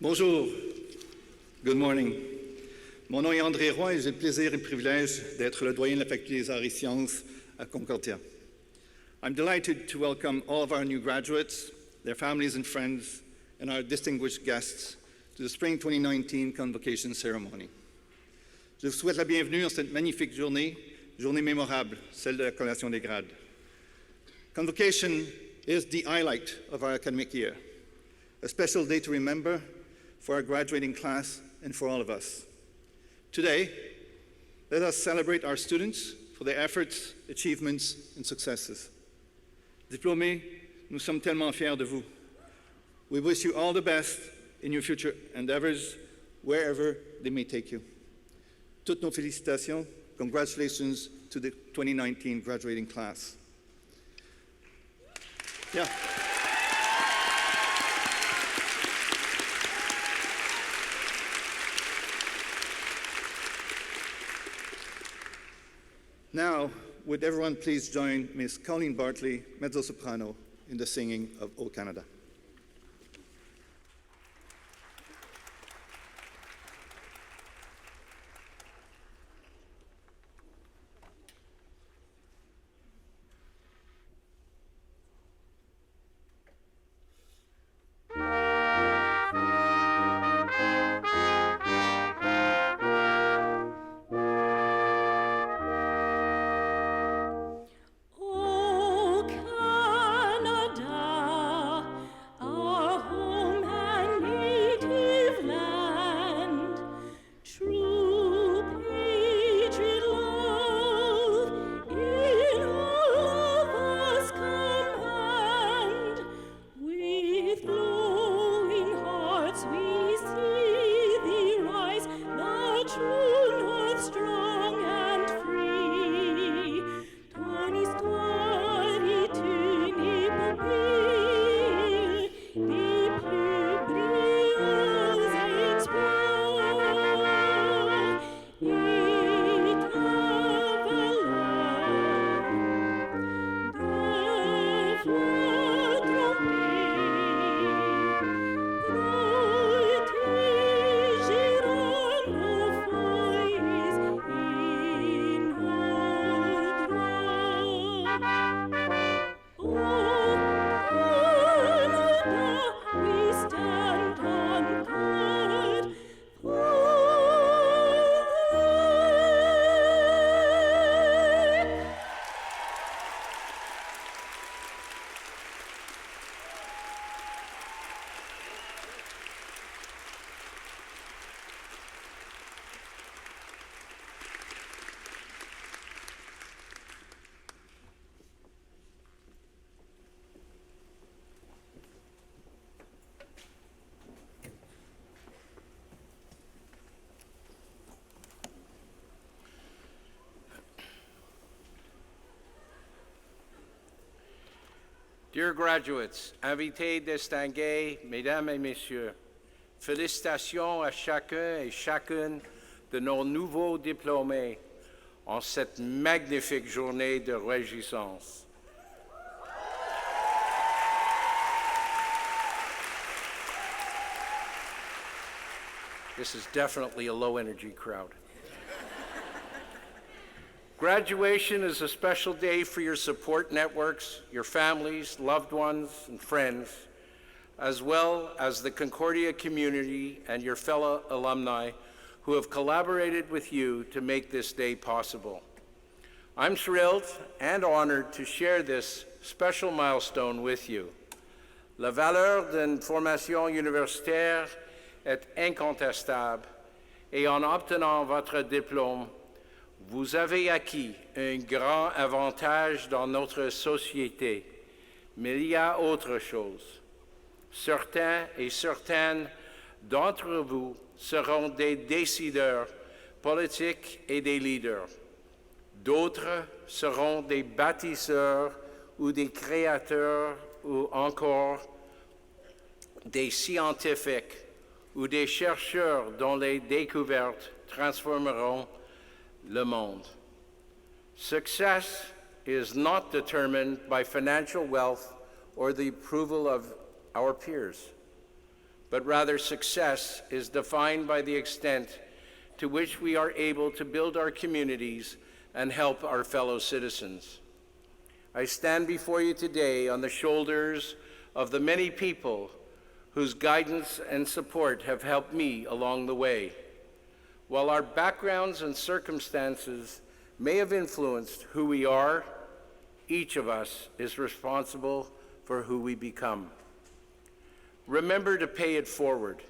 Bonjour, good morning. Mon nom est André Roy et j'ai le plaisir et le privilège d'être le doyen de la Faculté des Arts et Sciences à Concordia. I'm delighted to welcome all of our new graduates, their families and friends, and our distinguished guests to the Spring 2019 Convocation ceremony. Je vous souhaite la bienvenue en cette magnifique journée mémorable, celle de la collation des grades. Convocation is the highlight of our academic year, a special day to remember for our graduating class and for all of us. Today, let us celebrate our students for their efforts, achievements, and successes. Diplômés, nous sommes tellement fiers de vous. We wish you all the best in your future endeavors, wherever they may take you. Toutes nos félicitations. Congratulations to the 2019 graduating class. Yeah. Now, would everyone please join Miss Colleen Bartley, mezzo-soprano, in the singing of O Canada. Dear graduates, invités distingués, mesdames et messieurs, félicitations à chacun et chacune de nos nouveaux diplômés en cette magnifique journée de réjouissance. This is definitely a low-energy crowd. Graduation is a special day for your support networks, your families, loved ones, and friends, as well as the Concordia community and your fellow alumni who have collaborated with you to make this day possible. I'm thrilled and honored to share this special milestone with you. La valeur d'une formation universitaire est incontestable et en obtenant votre diplôme, vous avez acquis un grand avantage dans notre société, mais il y a autre chose. Certains et certaines d'entre vous seront des décideurs politiques et des leaders. D'autres seront des bâtisseurs ou des créateurs ou encore des scientifiques ou des chercheurs dont les découvertes transformeront le monde. Success is not determined by financial wealth or the approval of our peers. but rather success is defined by the extent to which we are able to build our communities and help our fellow citizens. I stand before you today on the shoulders of the many people whose guidance and support have helped me along the way. While our backgrounds and circumstances may have influenced who we are, each of us is responsible for who we become. Remember to pay it forward,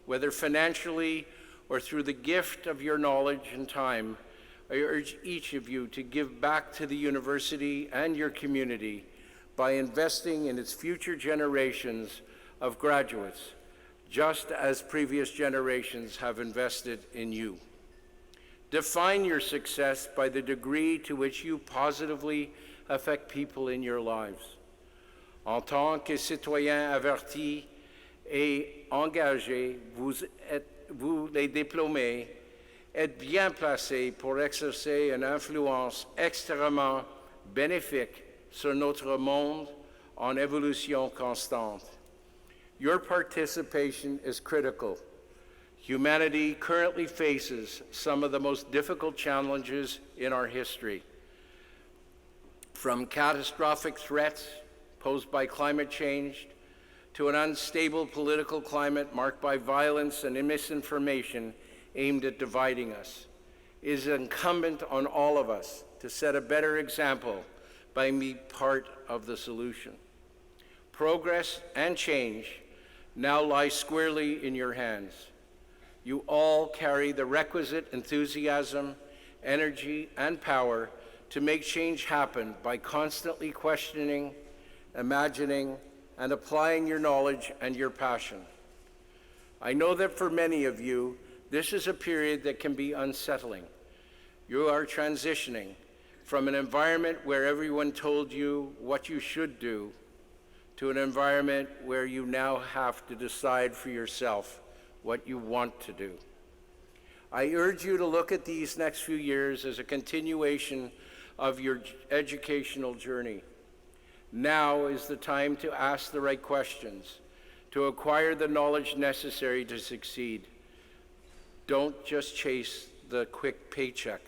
whether financially or through the gift of your knowledge and time. I urge each of you to give back to the university and your community by investing in its future generations of graduates, just as previous generations have invested in you. Define your success by the degree to which you positively affect people in your lives. En tant que citoyen averti et engagé, vous les diplômés, êtes bien placés pour exercer une influence extrêmement bénéfique sur notre monde en évolution constante. Your participation is critical. Humanity currently faces some of the most difficult challenges in our history. From catastrophic threats posed by climate change to an unstable political climate marked by violence and misinformation aimed at dividing us, it is incumbent on all of us to set a better example by being part of the solution. Progress and change now lie squarely in your hands. You all carry the requisite enthusiasm, energy, and power to make change happen by constantly questioning, imagining, and applying your knowledge and your passion. I know that for many of you, this is a period that can be unsettling. You are transitioning from an environment where everyone told you what you should do to an environment where you now have to decide for yourself what you want to do. I urge you to look at these next few years as a continuation of your educational journey. Now is the time to ask the right questions, to acquire the knowledge necessary to succeed. Don't just chase the quick paycheck.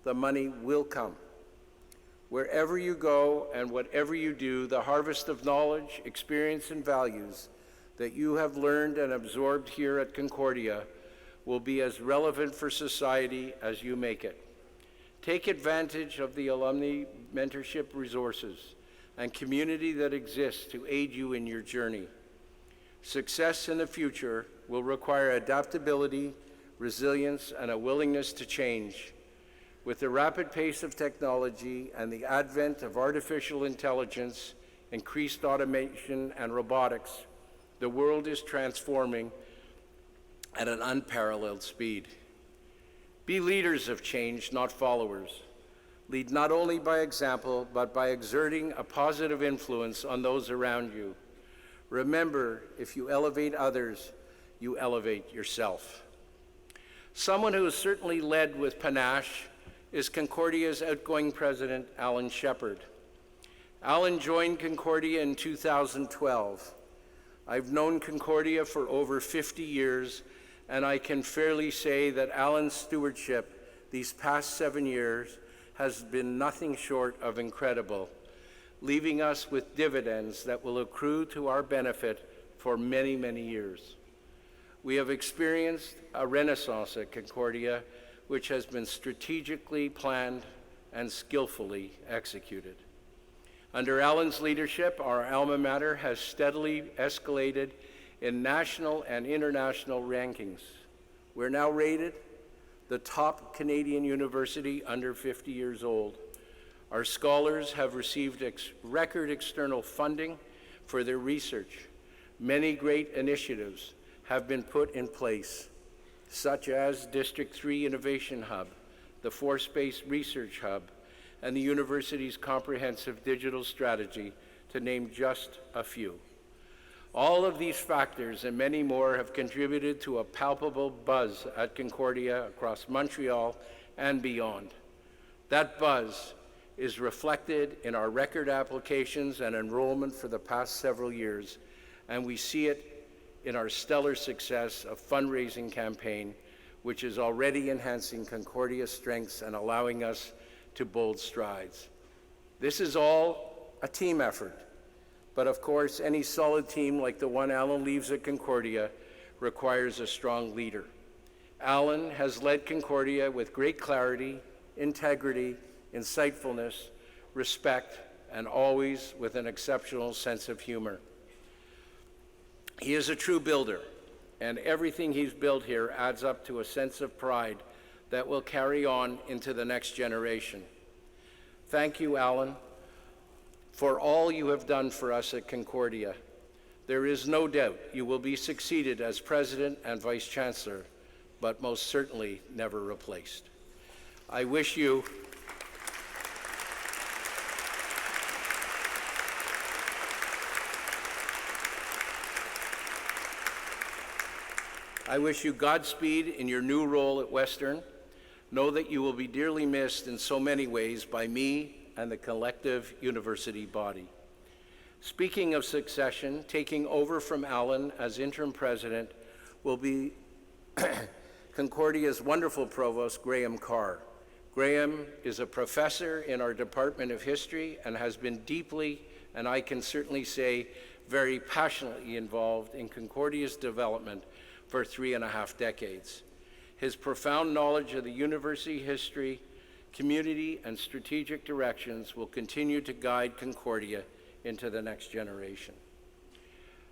The money will come. Wherever you go and whatever you do, the harvest of knowledge, experience, and values that you have learned and absorbed here at Concordia will be as relevant for society as you make it. Take advantage of the alumni mentorship resources and community that exists to aid you in your journey. Success in the future will require adaptability, resilience, and a willingness to change. With the rapid pace of technology and the advent of artificial intelligence, increased automation, and robotics, the world is transforming at an unparalleled speed. Be leaders of change, not followers. Lead not only by example, but by exerting a positive influence on those around you. Remember, if you elevate others, you elevate yourself. Someone who has certainly led with panache is Concordia's outgoing president, Alan Shepard. Alan joined Concordia in 2012. I've known Concordia for over 50 years, and I can fairly say that Alan's stewardship these past 7 years has been nothing short of incredible, leaving us with dividends that will accrue to our benefit for many, many years. We have experienced a renaissance at Concordia, which has been strategically planned and skillfully executed. Under Alan's leadership, our alma mater has steadily escalated in national and international rankings. We're now rated the top Canadian university under 50 years old. Our scholars have received record external funding for their research. Many great initiatives have been put in place, such as District 3 Innovation Hub, the Force-Based Research Hub, and the university's comprehensive digital strategy, to name just a few. All of these factors and many more have contributed to a palpable buzz at Concordia across Montreal and beyond. That buzz is reflected in our record applications and enrollment for the past several years, and we see it in our stellar success of fundraising campaign, which is already enhancing Concordia's strengths and allowing us to bold strides. This is all a team effort, but of course, any solid team like the one Alan leads at Concordia requires a strong leader. Alan has led Concordia with great clarity, integrity, insightfulness, respect, and always with an exceptional sense of humor. He is a true builder, and everything he's built here adds up to a sense of pride that will carry on into the next generation. Thank you, Alan, for all you have done for us at Concordia. There is no doubt you will be succeeded as President and Vice Chancellor, but most certainly never replaced. I wish you Godspeed in your new role at Western. Know that you will be dearly missed in so many ways by me and the collective university body. Speaking of succession, taking over from Alan as interim president will be Concordia's wonderful provost, Graham Carr. Graham is a professor in our Department of History and has been deeply, and I can certainly say, very passionately involved in Concordia's development for 3.5 decades. His profound knowledge of the university history, community, and strategic directions will continue to guide Concordia into the next generation.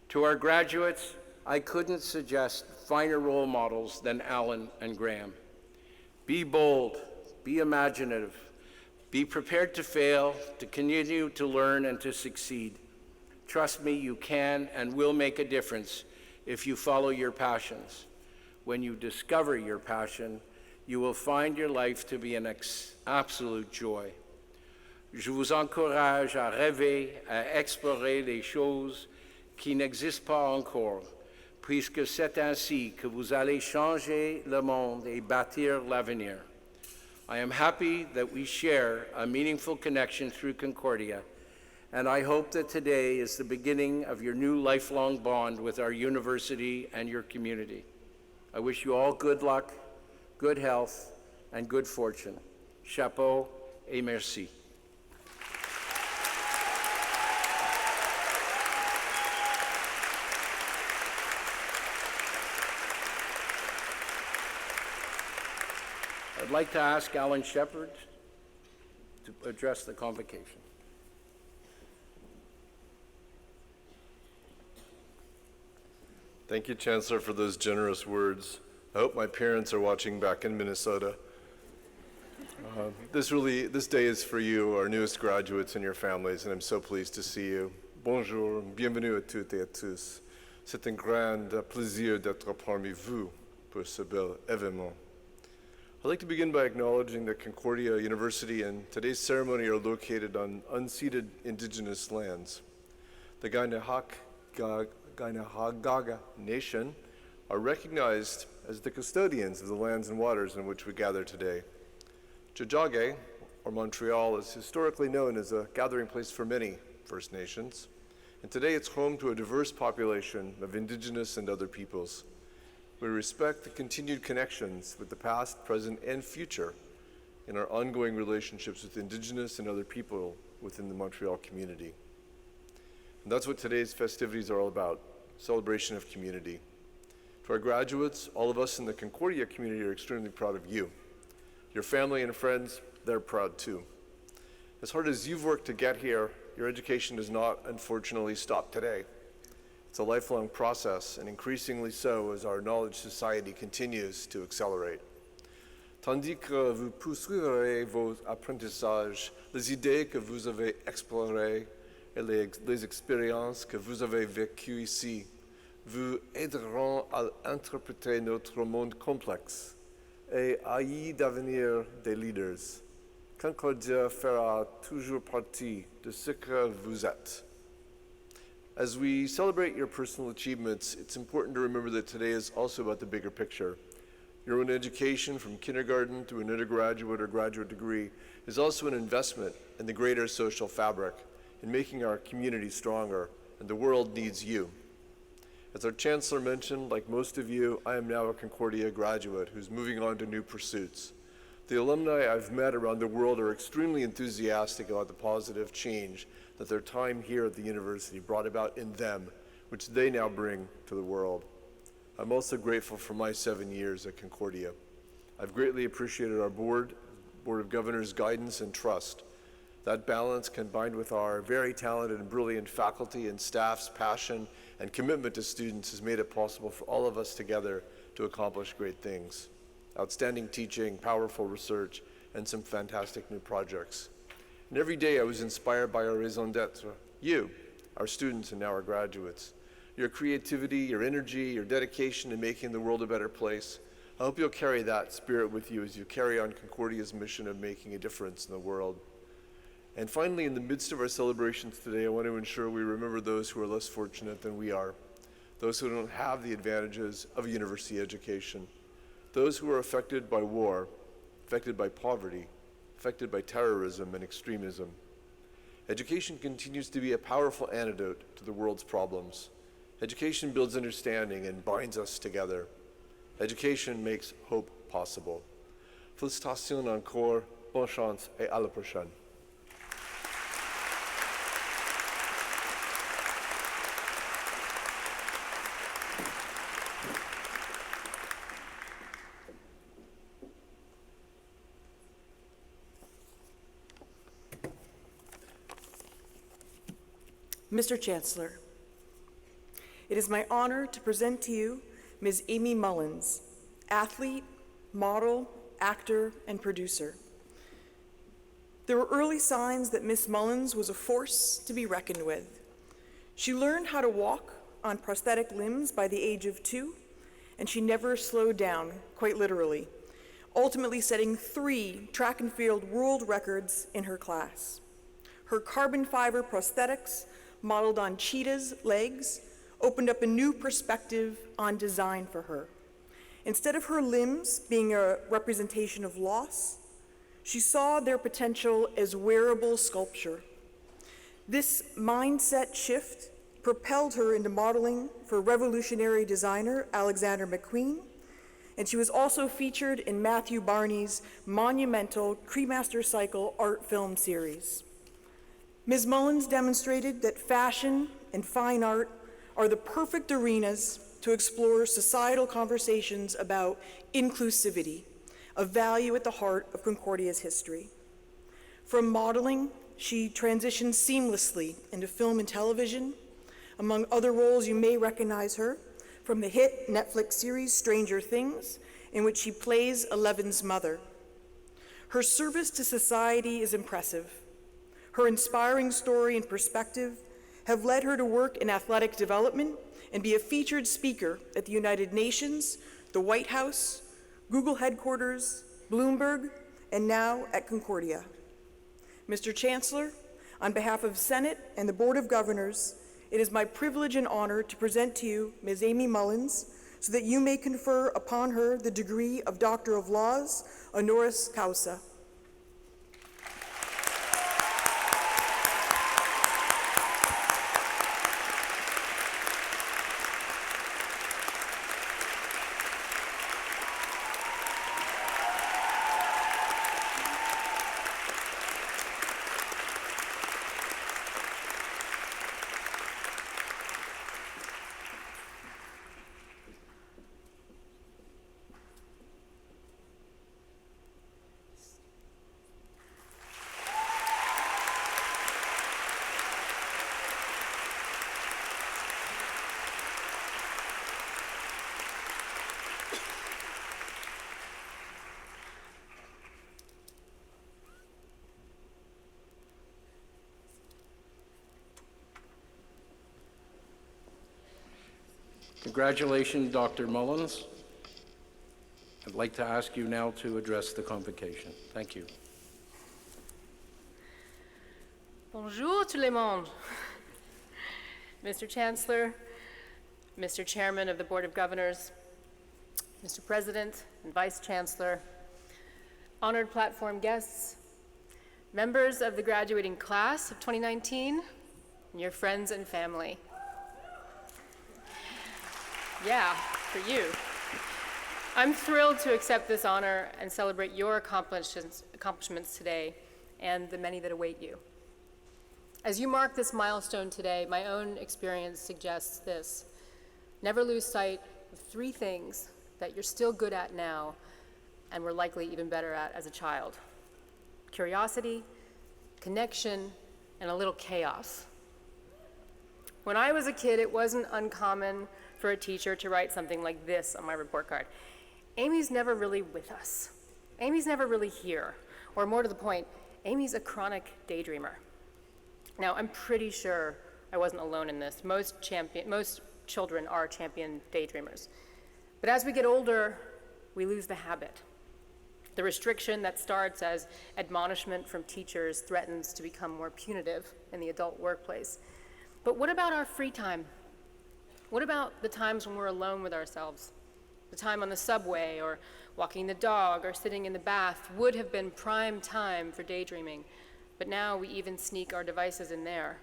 To our graduates, I couldn't suggest finer role models than Alan and Graham. Be bold, be imaginative, be prepared to fail, to continue to learn and to succeed. Trust me, you can and will make a difference if you follow your passions. When you discover your passion, you will find your life to be an absolute joy. Je vous encourage à rêver, à explorer les choses qui n'existent pas encore, puisque c'est ainsi que vous allez changer le monde et bâtir l'avenir. I am happy that we share a meaningful connection through Concordia, and I hope that today is the beginning of your new lifelong bond with our university and your community. I wish you all good luck, good health, and good fortune. Chapeau et merci. I'd like to ask Alan Shepard to address the convocation. Thank you, Chancellor, for those generous words. I hope my parents are watching back in Minnesota. This day is for you, our newest graduates and your families, and I'm so pleased to see you. Bonjour, bienvenue à toutes et à tous. C'est un grand plaisir d'être parmi vous pour ce bel événement. I'd like to begin by acknowledging that Concordia University and today's ceremony are located on unceded indigenous lands. The Kainahagaga Nation are recognized as the custodians of the lands and waters in which we gather today. Tiohtià:ke, or Montreal, is historically known as a gathering place for many First Nations, and today it's home to a diverse population of Indigenous and other peoples. We respect the continued connections with the past, present, and future in our ongoing relationships with Indigenous and other people within the Montreal community. And that's what today's festivities are all about, celebration of community. To our graduates, all of us in the Concordia community are extremely proud of you. Your family and friends, they're proud too. As hard as you've worked to get here, your education does not, unfortunately, stop today. It's a lifelong process, and increasingly so as our knowledge society continues to accelerate. Tandis que vous poursuivrez vos apprentissages, les idées que vous avez explorées et les expériences que vous avez vécues ici vous aideront à interpréter notre monde complexe et à y devenir des leaders. Concordia fera toujours partie de ce que vous êtes. As we celebrate your personal achievements, it's important to remember that today is also about the bigger picture. Your own education, from kindergarten to an undergraduate or graduate degree, is also an investment in the greater social fabric, in making our community stronger, and the world needs you. As our Chancellor mentioned, like most of you, I am now a Concordia graduate who's moving on to new pursuits. The alumni I've met around the world are extremely enthusiastic about the positive change that their time here at the university brought about in them, which they now bring to the world. I'm also grateful for my 7 years at Concordia. I've greatly appreciated our Board of Governors' guidance and trust. That balance, combined with our very talented and brilliant faculty and staff's passion and commitment to students, has made it possible for all of us together to accomplish great things. Outstanding teaching, powerful research, and some fantastic new projects. And every day I was inspired by our raison d'etre, you, our students and now our graduates. Your creativity, your energy, your dedication to making the world a better place. I hope you'll carry that spirit with you as you carry on Concordia's mission of making a difference in the world. And finally, in the midst of our celebrations today, I want to ensure we remember those who are less fortunate than we are, those who don't have the advantages of a university education, those who are affected by war, affected by poverty, affected by terrorism and extremism. Education continues to be a powerful antidote to the world's problems. Education builds understanding and binds us together. Education makes hope possible. Félicitations encore, bonne chance et à la prochaine. Mr. Chancellor, it is my honor to present to you Ms. Amy Mullins, athlete, model, actor, and producer. There were early signs that Ms. Mullins was a force to be reckoned with. She learned how to walk on prosthetic limbs by the age of 2, and she never slowed down, quite literally, ultimately setting 3 track and field world records in her class. Her carbon fiber prosthetics, modeled on cheetahs' legs, opened up a new perspective on design for her. Instead of her limbs being a representation of loss, she saw their potential as wearable sculpture. This mindset shift propelled her into modeling for revolutionary designer Alexander McQueen, and she was also featured in Matthew Barney's monumental Cremaster Cycle art film series. Ms. Mullins demonstrated that fashion and fine art are the perfect arenas to explore societal conversations about inclusivity, a value at the heart of Concordia's history. From modeling, she transitioned seamlessly into film and television. Among other roles, you may recognize her from the hit Netflix series Stranger Things, in which she plays Eleven's mother. Her service to society is impressive. Her inspiring story and perspective have led her to work in athletic development and be a featured speaker at the United Nations, the White House, Google headquarters, Bloomberg, and now at Concordia. Mr. Chancellor, on behalf of Senate and the Board of Governors, it is my privilege and honor to present to you Ms. Amy Mullins so that you may confer upon her the degree of Doctor of Laws, honoris causa. Congratulations, Dr. Mullins. I'd like to ask you now to address the convocation. Thank you. Bonjour tout le monde. Mr. Chancellor, Mr. Chairman of the Board of Governors, Mr. President and Vice Chancellor, honored platform guests, members of the graduating class of 2019, and your friends and family. Yeah, for you. I'm thrilled to accept this honor and celebrate your accomplishments today and the many that await you. As you mark this milestone today, my own experience suggests this: never lose sight of three things that you're still good at now and were likely even better at as a child: curiosity, connection, and a little chaos. When I was a kid, it wasn't uncommon for a teacher to write something like this on my report card: Amy's never really with us. Amy's never really here. Or more to the point, Amy's a chronic daydreamer. Now, I'm pretty sure I wasn't alone in this. Most children are champion daydreamers. But as we get older, we lose the habit. The restriction that starts as admonishment from teachers threatens to become more punitive in the adult workplace. But what about our free time? What about the times when we're alone with ourselves? The time on the subway, or walking the dog, or sitting in the bath would have been prime time for daydreaming, but now we even sneak our devices in there.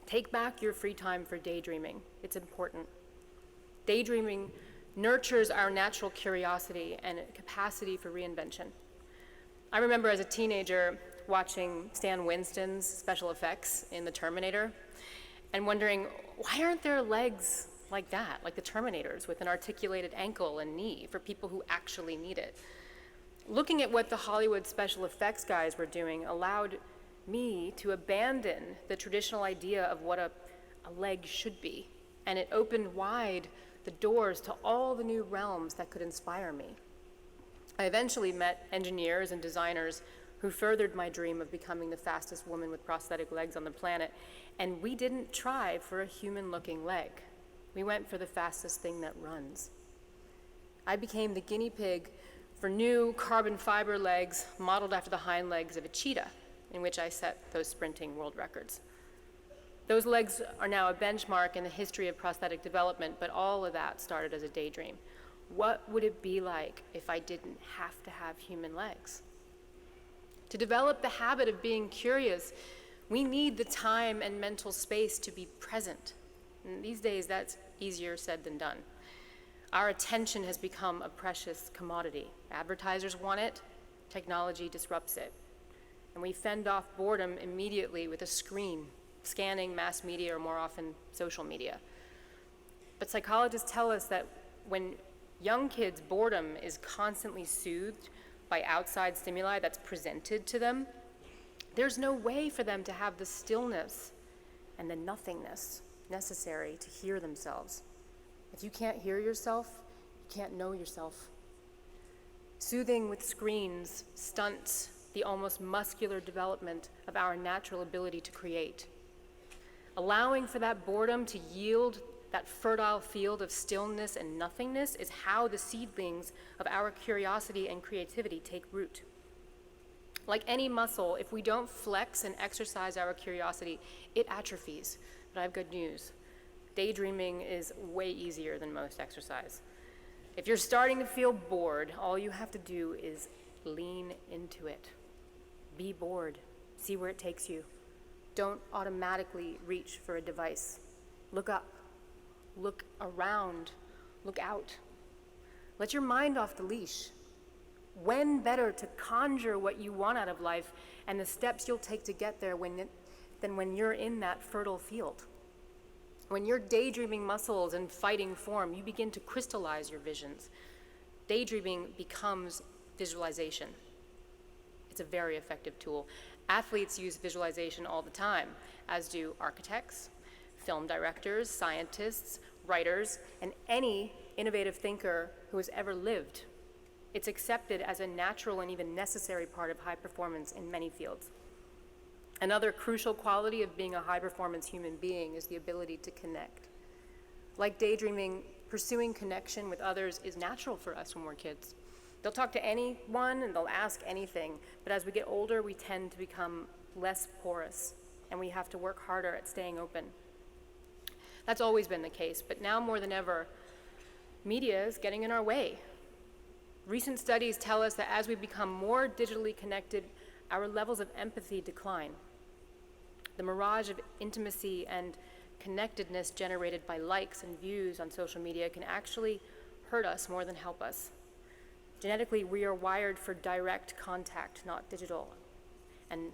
Take back your free time for daydreaming. It's important. Daydreaming nurtures our natural curiosity and capacity for reinvention. I remember as a teenager watching Stan Winston's special effects in The Terminator and wondering, why aren't there legs like that, like the Terminators, with an articulated ankle and knee for people who actually need it? Looking at what the Hollywood special effects guys were doing allowed me to abandon the traditional idea of what a leg should be, and it opened wide the doors to all the new realms that could inspire me. I eventually met engineers and designers who furthered my dream of becoming the fastest woman with prosthetic legs on the planet, and we didn't try for a human-looking leg. We went for the fastest thing that runs. I became the guinea pig for new carbon fiber legs modeled after the hind legs of a cheetah, in which I set those sprinting world records. Those legs are now a benchmark in the history of prosthetic development, but all of that started as a daydream. What would it be like if I didn't have to have human legs? To develop the habit of being curious, we need the time and mental space to be present. And these days, that's easier said than done. Our attention has become a precious commodity. Advertisers want it, technology disrupts it. And we fend off boredom immediately with a screen, scanning mass media or more often social media. But psychologists tell us that when young kids' boredom is constantly soothed by outside stimuli that's presented to them, there's no way for them to have the stillness and the nothingness necessary to hear themselves. If you can't hear yourself, you can't know yourself. Soothing with screens stunts the almost muscular development of our natural ability to create. Allowing for that boredom to yield that fertile field of stillness and nothingness is how the seedlings of our curiosity and creativity take root. Like any muscle, if we don't flex and exercise our curiosity, it atrophies. But I have good news. Daydreaming is way easier than most exercise. If you're starting to feel bored, all you have to do is lean into it. Be bored. See where it takes you. Don't automatically reach for a device. Look up. Look around. Look out. Let your mind off the leash. When better to conjure what you want out of life and the steps you'll take to get there than when you're in that fertile field? When you're daydreaming muscles and fighting form, you begin to crystallize your visions. Daydreaming becomes visualization. It's a very effective tool. Athletes use visualization all the time, as do architects, film directors, scientists, writers, and any innovative thinker who has ever lived. It's accepted as a natural and even necessary part of high performance in many fields. Another crucial quality of being a high-performance human being is the ability to connect. Like daydreaming, pursuing connection with others is natural for us when we're kids. They'll talk to anyone and they'll ask anything, but as we get older, we tend to become less porous, and we have to work harder at staying open. That's always been the case, but now more than ever, media is getting in our way. Recent studies tell us that as we become more digitally connected, our levels of empathy decline. The mirage of intimacy and connectedness generated by likes and views on social media can actually hurt us more than help us. Genetically, we are wired for direct contact, not digital. And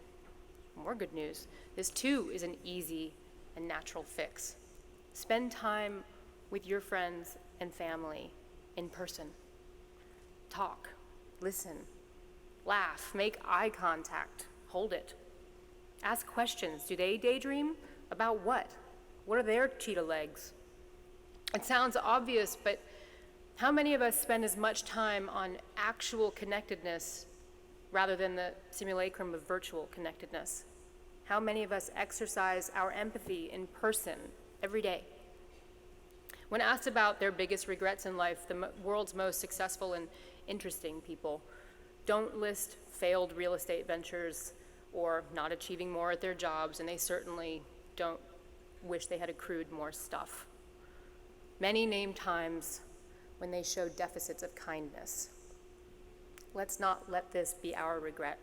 more good news, this too is an easy and natural fix. Spend time with your friends and family in person. Talk, listen, laugh, make eye contact, hold it. Ask questions. Do they daydream? About what? What are their cheetah legs? It sounds obvious, but how many of us spend as much time on actual connectedness rather than the simulacrum of virtual connectedness? How many of us exercise our empathy in person every day? When asked about their biggest regrets in life, the world's most successful and interesting people don't list failed real estate ventures or not achieving more at their jobs, and they certainly don't wish they had accrued more stuff. Many name times when they show deficits of kindness. Let's not let this be our regret.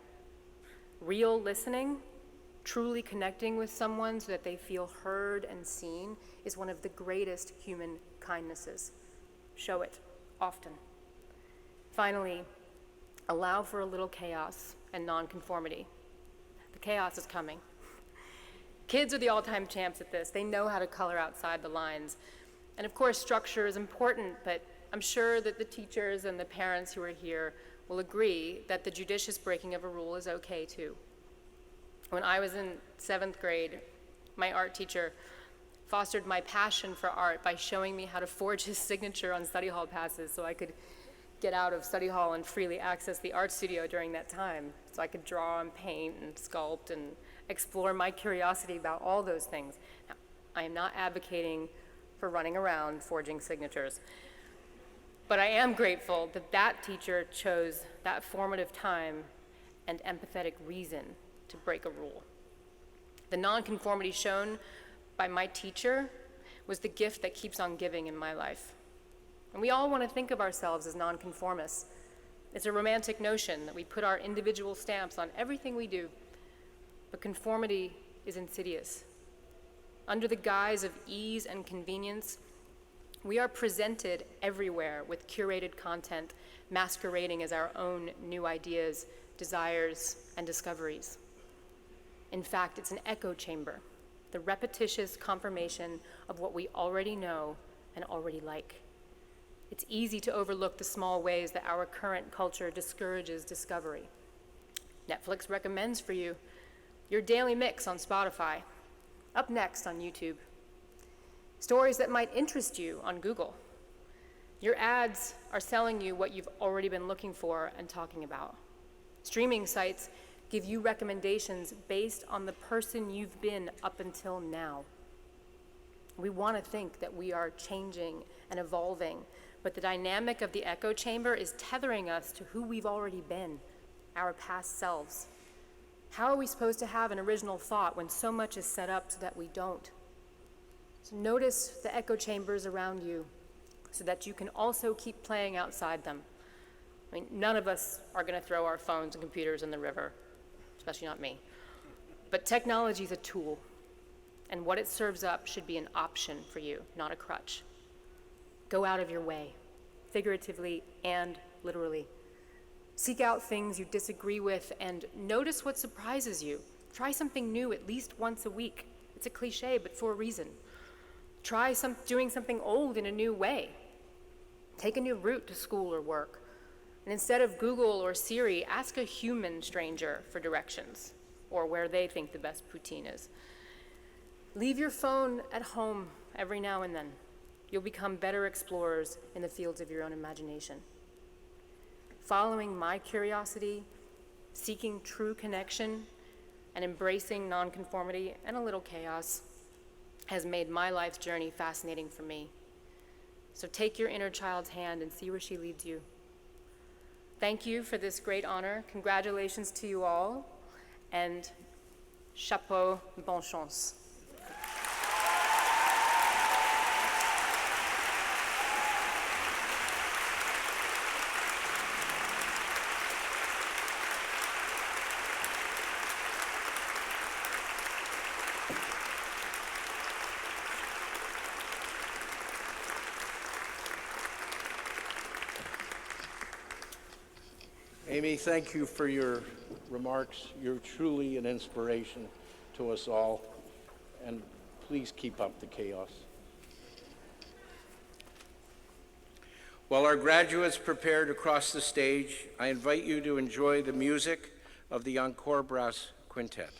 Real listening, truly connecting with someone so that they feel heard and seen, is one of the greatest human kindnesses. Show it often. Finally, allow for a little chaos and nonconformity. The chaos is coming. Kids are the all-time champs at this. They know how to color outside the lines. And of course, structure is important, but I'm sure that the teachers and the parents who are here will agree that the judicious breaking of a rule is okay too. When I was in 7th grade, my art teacher fostered my passion for art by showing me how to forge his signature on study hall passes so I could get out of study hall and freely access the art studio during that time, so I could draw and paint and sculpt and explore my curiosity about all those things. Now, I am not advocating for running around forging signatures, but I am grateful that that teacher chose that formative time and empathetic reason to break a rule. The nonconformity shown by my teacher was the gift that keeps on giving in my life. And we all want to think of ourselves as nonconformists. It's a romantic notion that we put our individual stamps on everything we do, but conformity is insidious. Under the guise of ease and convenience, we are presented everywhere with curated content masquerading as our own new ideas, desires, and discoveries. In fact, it's an echo chamber, the repetitious confirmation of what we already know and already like. It's easy to overlook the small ways that our current culture discourages discovery. Netflix recommends for you your daily mix on Spotify, up next on YouTube. Stories that might interest you on Google. Your ads are selling you what you've already been looking for and talking about. Streaming sites give you recommendations based on the person you've been up until now. We want to think that we are changing and evolving, but the dynamic of the echo chamber is tethering us to who we've already been, our past selves. How are we supposed to have an original thought when so much is set up so that we don't? So notice the echo chambers around you so that you can also keep playing outside them. I mean, none of us are going to throw our phones and computers in the river, especially not me. But technology is a tool, and what it serves up should be an option for you, not a crutch. Go out of your way, figuratively and literally. Seek out things you disagree with and notice what surprises you. Try something new at least once a week. It's a cliche, but for a reason. Try doing something old in a new way. Take a new route to school or work. And instead of Google or Siri, ask a human stranger for directions or where they think the best poutine is. Leave your phone at home every now and then. You'll become better explorers in the fields of your own imagination. Following my curiosity, seeking true connection, and embracing nonconformity and a little chaos has made my life's journey fascinating for me. So take your inner child's hand and see where she leads you. Thank you for this great honor. Congratulations to you all, and chapeau, bonne chance. Amy, thank you for your remarks. You're truly an inspiration to us all, and please keep up the chaos. While our graduates prepare to cross the stage, I invite you to enjoy the music of the Encore Brass Quintet.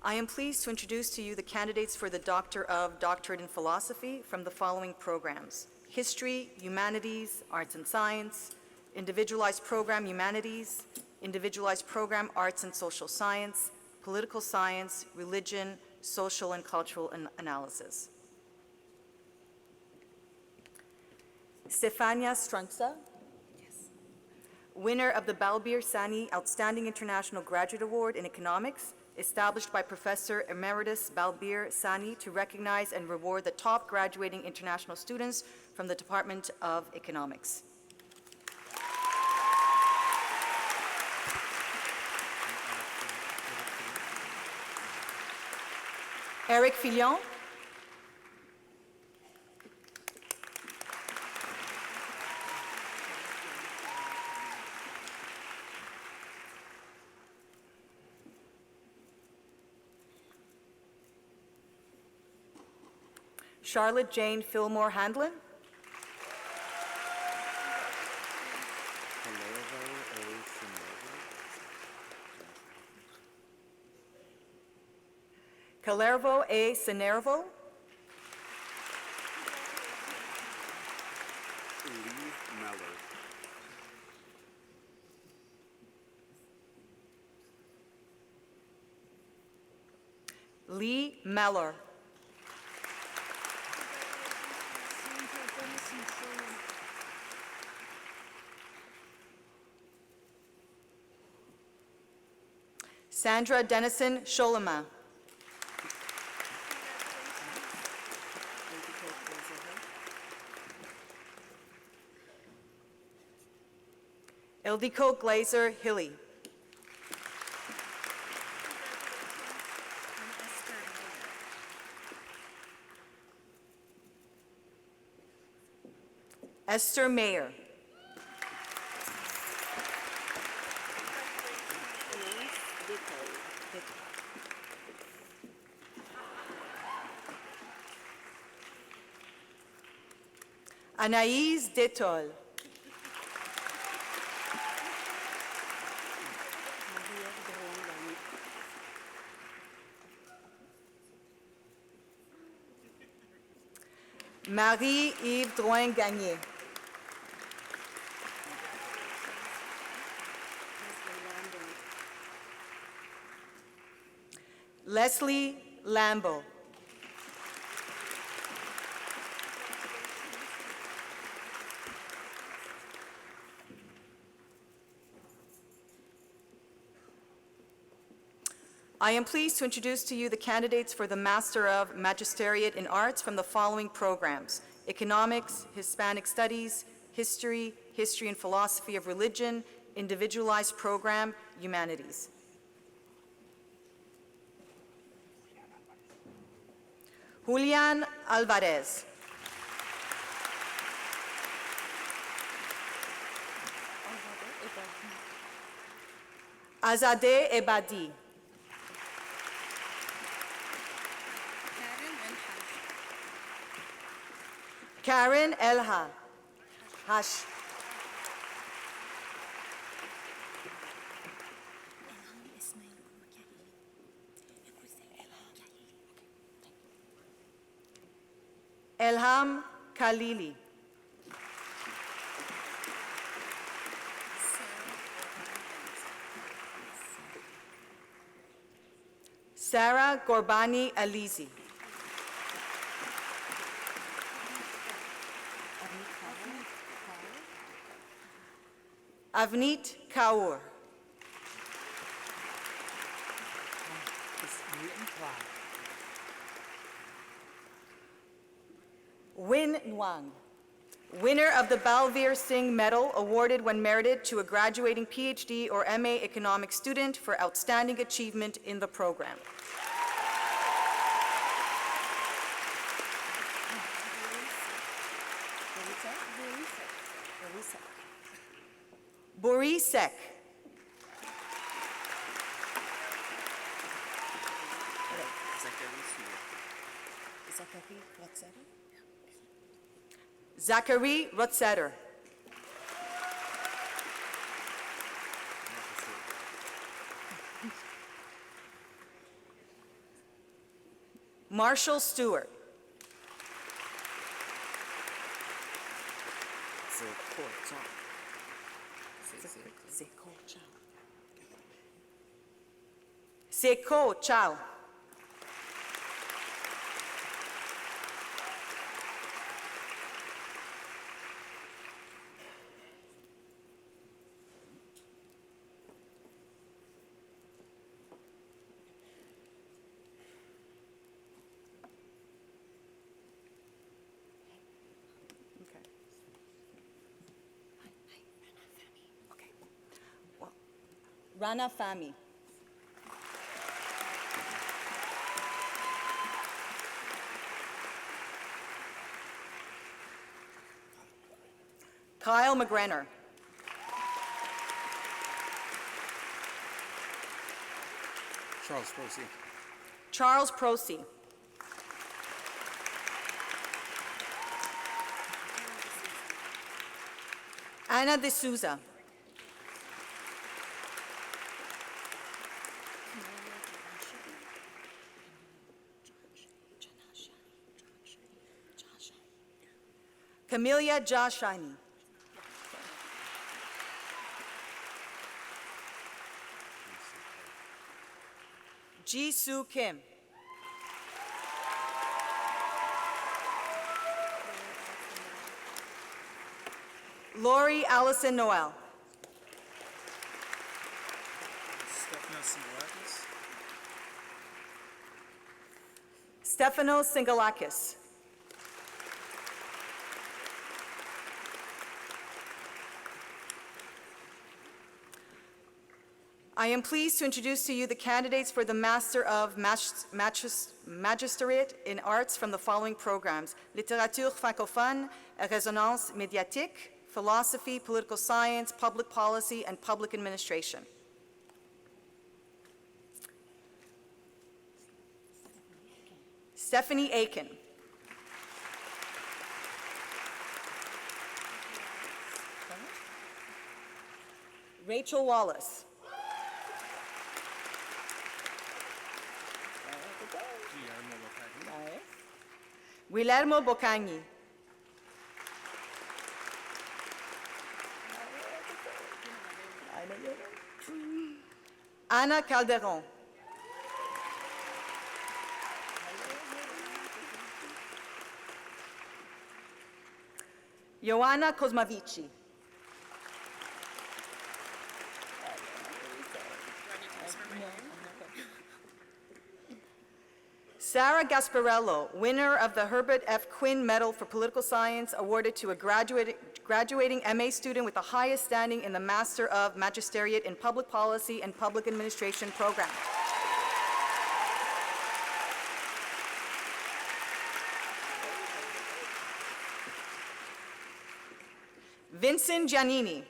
I am pleased to introduce to you the candidates for the Doctorate in Philosophy from the following programs: History, Humanities, Arts and Science, Individualized Program Humanities, Individualized Program Arts and Social Science, Political Science, Religion, Social and Cultural Analysis. Stefania Strunza, winner of the Balbir Sani Outstanding International Graduate Award in Economics, established by Professor Emeritus Balbir Sani to recognize and reward the top graduating international students from the Department of Economics. Eric Fillon, Charlotte Jane Fillmore Handlin, Calervo A. Sinervo, Lee Meller, Sandra Dennison Sholema, Ildiko Glazer Hilly, Esther Mayer, Anaïs Detol, Marie-Yves Drouin-Gagné. Leslie Lambo. I am pleased to introduce to you the candidates for the Master of Magisteriate in Arts from the following programs: Economics, Hispanic Studies, History, History and Philosophy of Religion, Individualized Program, Humanities. Julian Alvarez. Azadeh Ebadi. Karen Elha. Hash. Elham Khalili. Sarah Gorbani Alizi. Avneet Kaur. Win Nguyen, winner of the Balveer Singh Medal, awarded when merited to a graduating PhD or MA economics student for outstanding achievement in the program. Buri Sek. Zachary Rutsetter. Marshall Stewart. Seko Chow. Rana Fami. Kyle McGrenner. Charles Prosy. Charles Prosy. Ana de Souza. Camelia Jashani. Ji Soo Kim. Lori Allison Noel. Stefano Singalakis. I am pleased to introduce to you the candidates for the Master of Magisteriate in Arts from the following programs: Littérature francophone, Résonance médiatique, Philosophy, Political Science, Public Policy, and Public Administration. Stephanie Aiken. Rachel Wallace. Guillermo Bocagni. Ana Calderon. Joanna Kosmavici. Sarah Gasparello, winner of the Herbert F. Quinn Medal for Political Science, awarded to a graduating MA student with the highest standing in the Master of Magisteriate in Public Policy and Public Administration program. Vincent Giannini.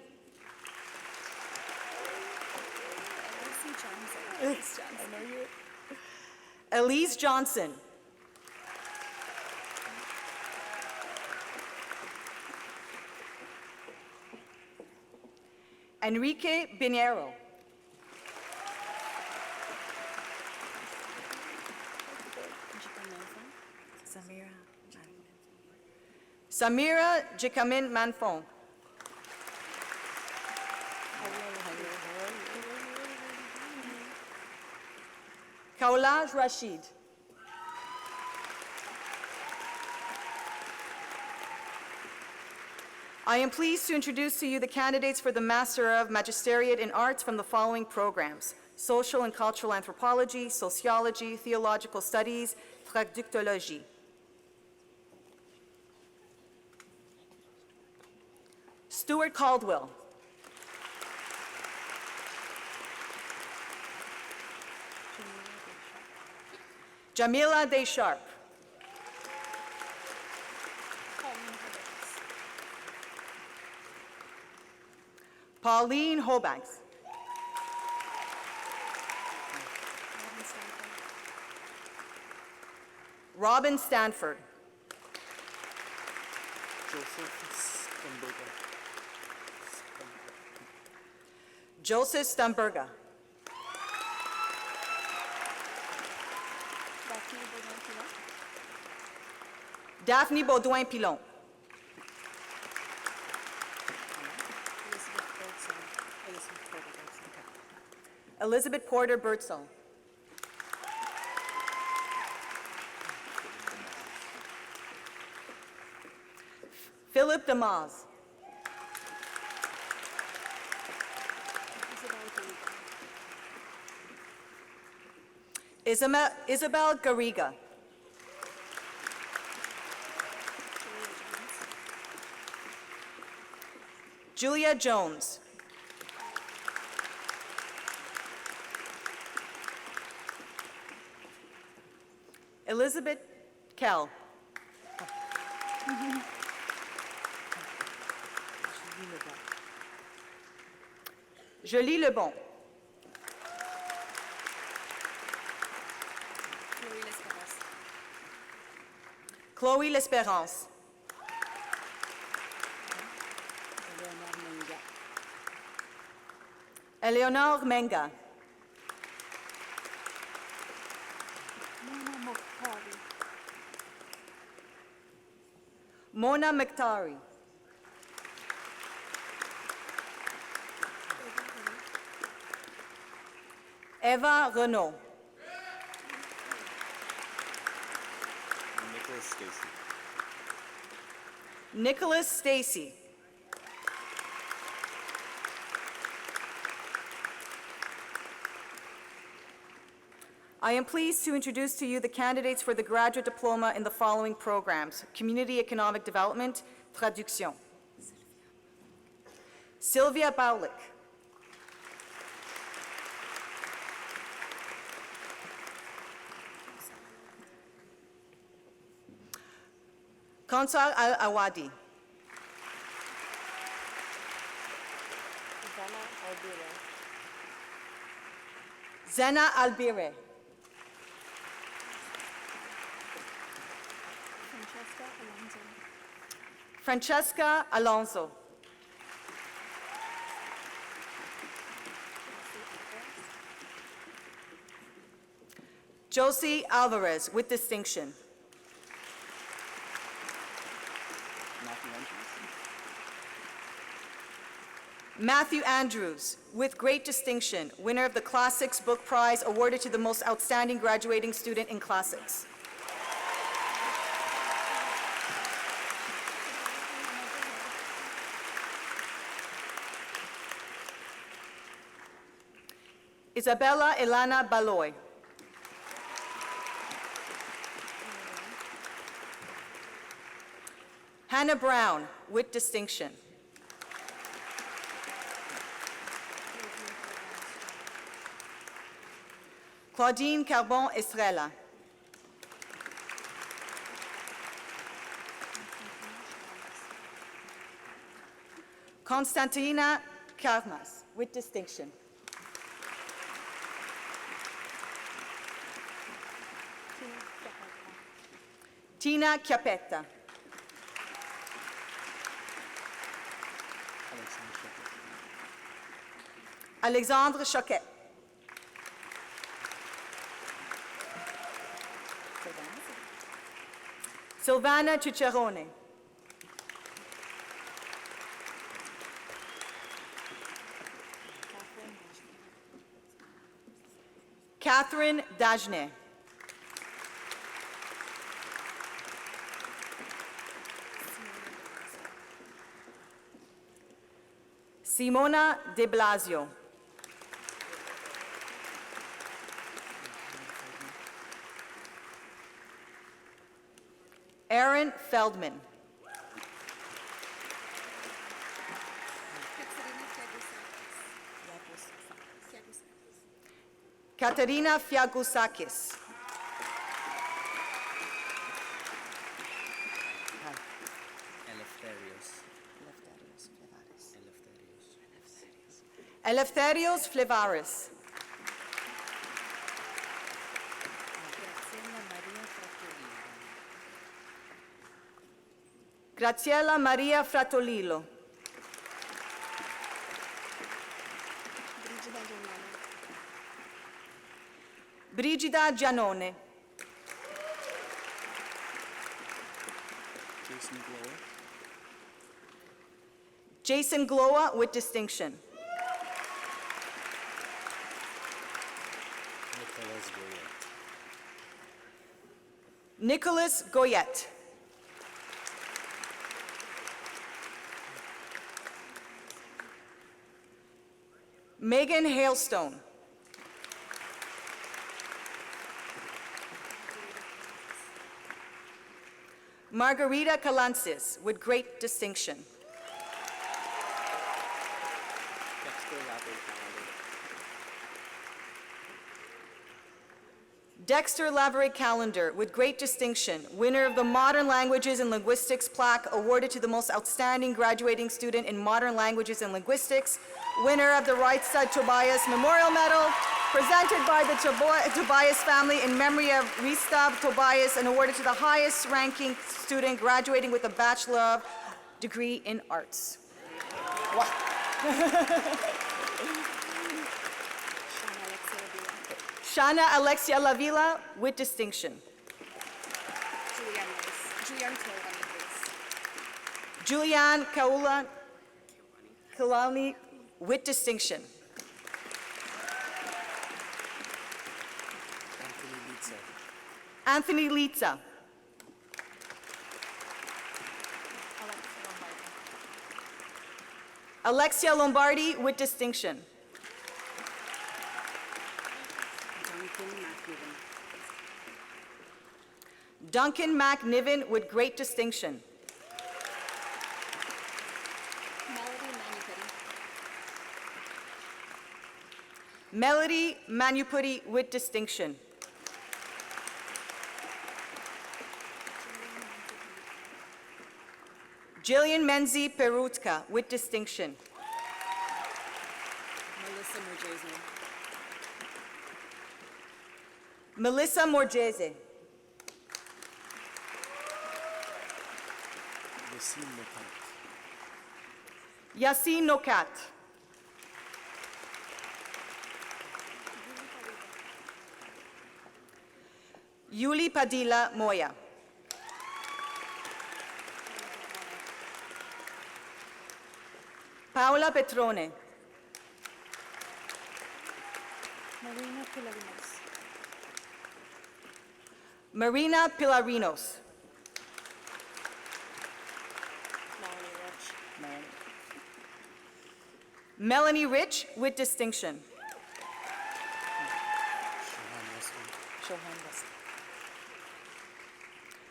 Elise Johnson. Enrique Pinheiro. Samira Jikamin Manfong. Kaulaj Rashid. I am pleased to introduce to you the candidates for the Master of Magisteriate in Arts from the following programs: Social and Cultural Anthropology, Sociology, Theological Studies, Traductologie. Stuart Caldwell. Jamila Descharp. Pauline Hobanks. Robin Stanford. Joseph Stamberga. Daphne Baudouin-Pilon. Elizabeth Porter Birdsall. Philip Damas. Isabel Garriga. Julia Jones. Elizabeth Kell. Jolie Lebon. Chloé L'Espérance. Eleonore Menga. Mona Mekhtari. Eva Renault. Nicholas Stacy. I am pleased to introduce to you the candidates for the graduate diploma in the following programs: Community Economic Development, Traduction. Sylvia Baulick. Kansar Al-Awadi. Zena Albire. Francesca Alonso. Josie Alvarez with distinction. Matthew Andrews, with great distinction, winner of the Classics Book Prize awarded to the most outstanding graduating student in classics. Isabella Elana Baloy. Hannah Brown, with distinction. Claudine Carbon Estrella. Constantina Karmas, with distinction. Tina Chiappetta. Alexandre Choquet. Silvana Ciccerone. Catherine Dagenet. Simona De Blasio. Aaron Feldman. Katerina Fiagousakis. Eleftherios Flevaris. Graziella Maria Fratolillo. Brigida Giannone. Jason Gloa, with distinction. Nicholas Goyette. Megan Hailstone. Margarita Calancis, with great distinction. Dexter Lavery Callender, with great distinction, winner of the Modern Languages and Linguistics plaque awarded to the most outstanding graduating student in Modern Languages and Linguistics, winner of the Reitzad Tobias Memorial Medal, presented by the Tobias family in memory of Ristab Tobias and awarded to the highest ranking student graduating with a Bachelor degree in Arts. Wow. Shana Alexia Lavila, with distinction. Julianne Kaulani, with distinction. Anthony Litza. Alexia Lombardi, with distinction. Duncan McNiven, with great distinction. Melody Manupuri, with distinction. Jillian Menzi Perutka, with distinction. Melissa Morgese. Yassine Nokat. Yuli Padilla Moya. Paola Petrone. Marina Pilarinos. Melanie Rich with distinction.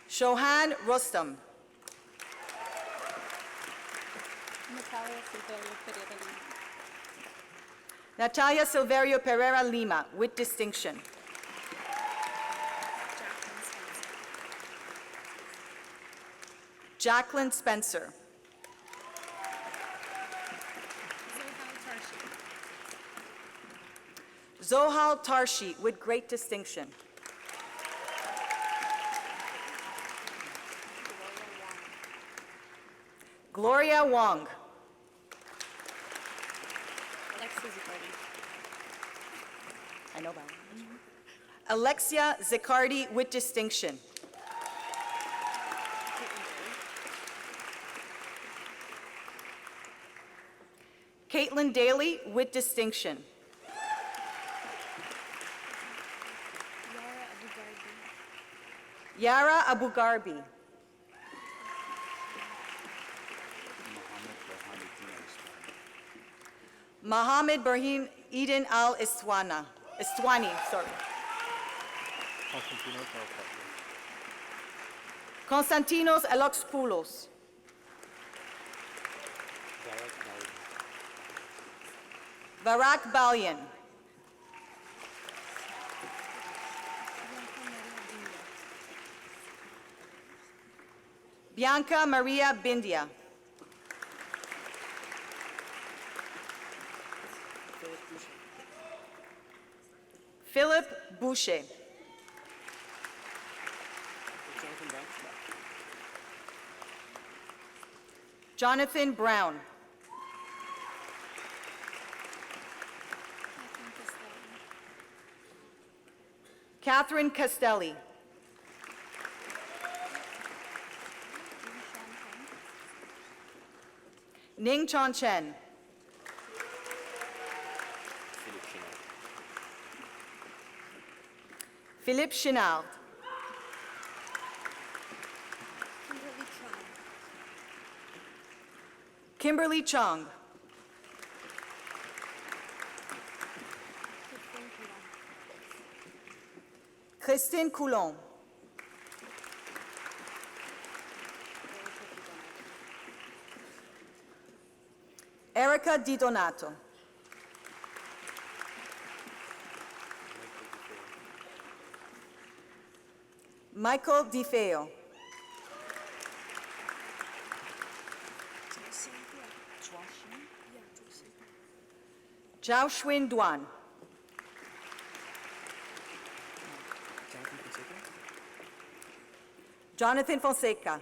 Shohan Rustam. Natalia Silverio Pereira Lima with distinction. Jacqueline Spencer. Zohal Tarshi with great distinction. Gloria Wong. I know that one. Alexia Zicardi with distinction. Caitlin Daly with distinction. Yara Abugarbi. Mohammed Brahim Eden Al Istwani, sorry. Konstantinos Eloxpoulos. Barak Balyan. Bianca Maria Bindia. Philip Boucher. Jonathan Brown. Catherine Castelli. Ning Chan Chen. Philippe Chinard. Kimberly Chong. Christine Coulon. Erica Di Donato. Michael Di Feo. Zhao Xuan Duan. Jonathan Fonseca.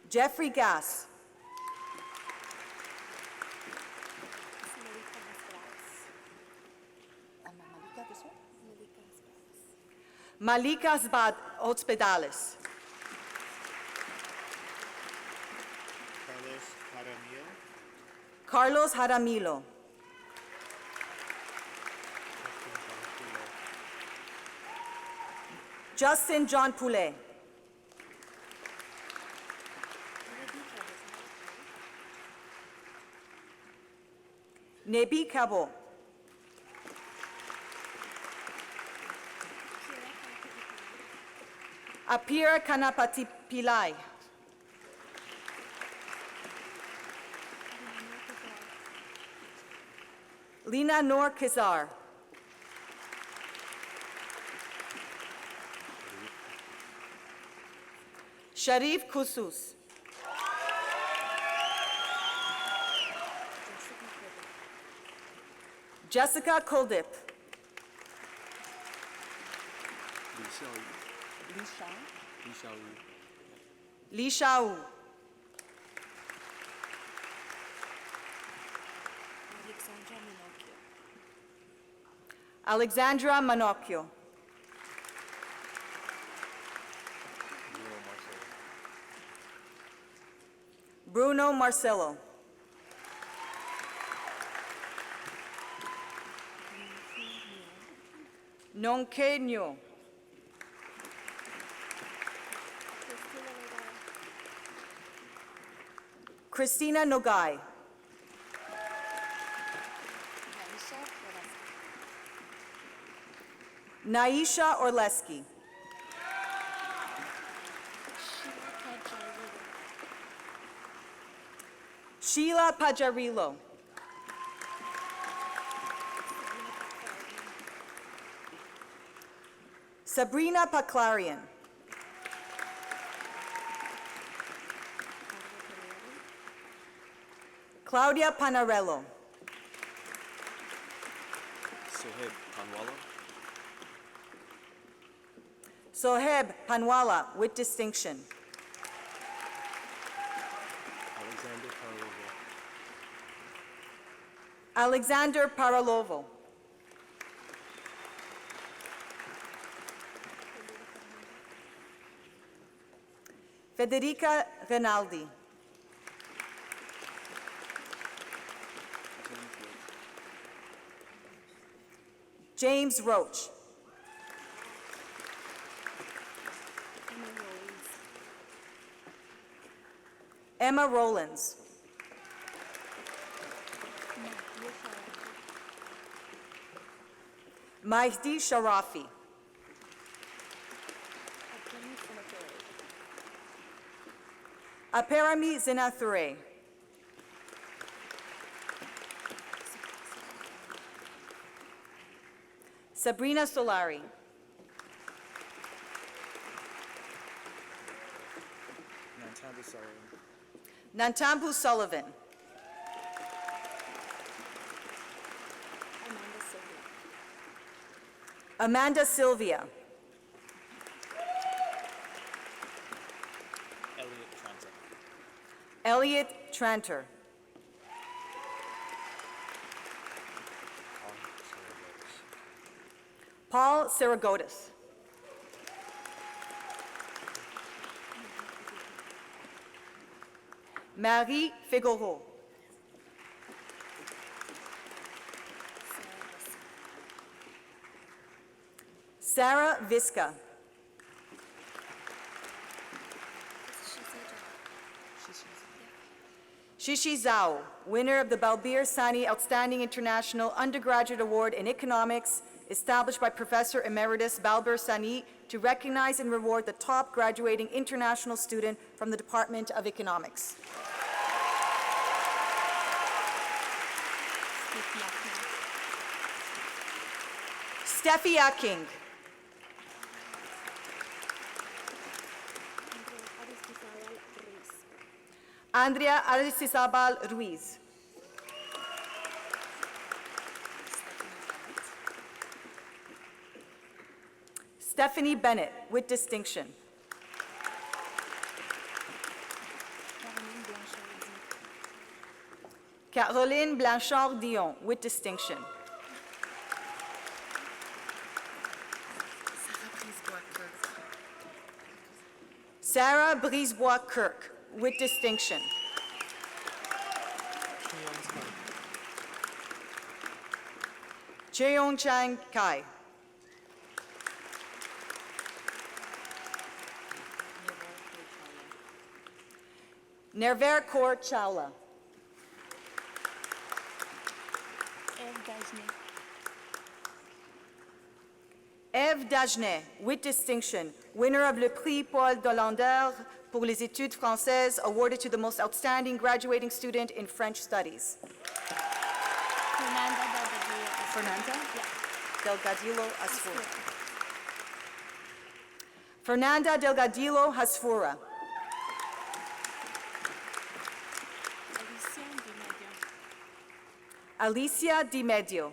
Jeffrey Gass. Malika Zbad Hospedales. Carlos Jaramillo. Justin John Poulet. Nebi Cabo. Apira Kanapati Pillai. Lina Noor Kizar. Sharif Kusus. Jessica Koldip. Li Shao. Alexandra Manocchio. Bruno Marcelo. Nonqueño. Christina Nogai. Naisha Orleski. Sheila Pajarillo. Sabrina Paclarian. Claudia Panarello. Soheb Panwala. Soheb Panwala with distinction. Alexander Parlovo. Alexander Paralovo. Federica Rinaldi. James Roach. Emma Rollins. Mahdi Sharafi. Aparami Zinathure. Sabrina Solari. Nantambu Sullivan. Amanda Sylvia. Elliot Tranter. Paul Saragotis. Marie Figaro. Sarah Visca. Shishi Zhao, winner of the Balbir Sani Outstanding International Undergraduate Award in Economics, established by Professor Emeritus Balbir Sani to recognize and reward the top graduating international student from the Department of Economics. Steffi Aking. Andrea Aristizabal Ruiz. Stephanie Bennett with distinction. Caroline Blanchard-Dion with distinction. Sarah Brisebois-Kirk with distinction. Cheong Chang Kai. Nerver Kaur Chawla. Ève Dagenet, with distinction, winner of Le Prix Paul Dolander pour les études françaises, awarded to the most outstanding graduating student in French studies. Fernanda Delgadillo Asfura. Fernanda Delgadillo Hasfura. Alicia Di Medio.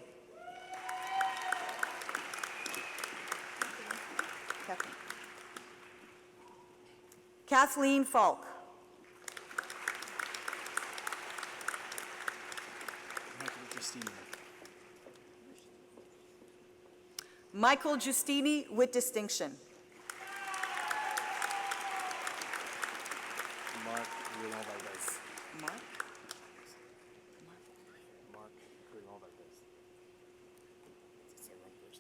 Kathleen Falk. Michael Giustini with distinction. Mark Valdez.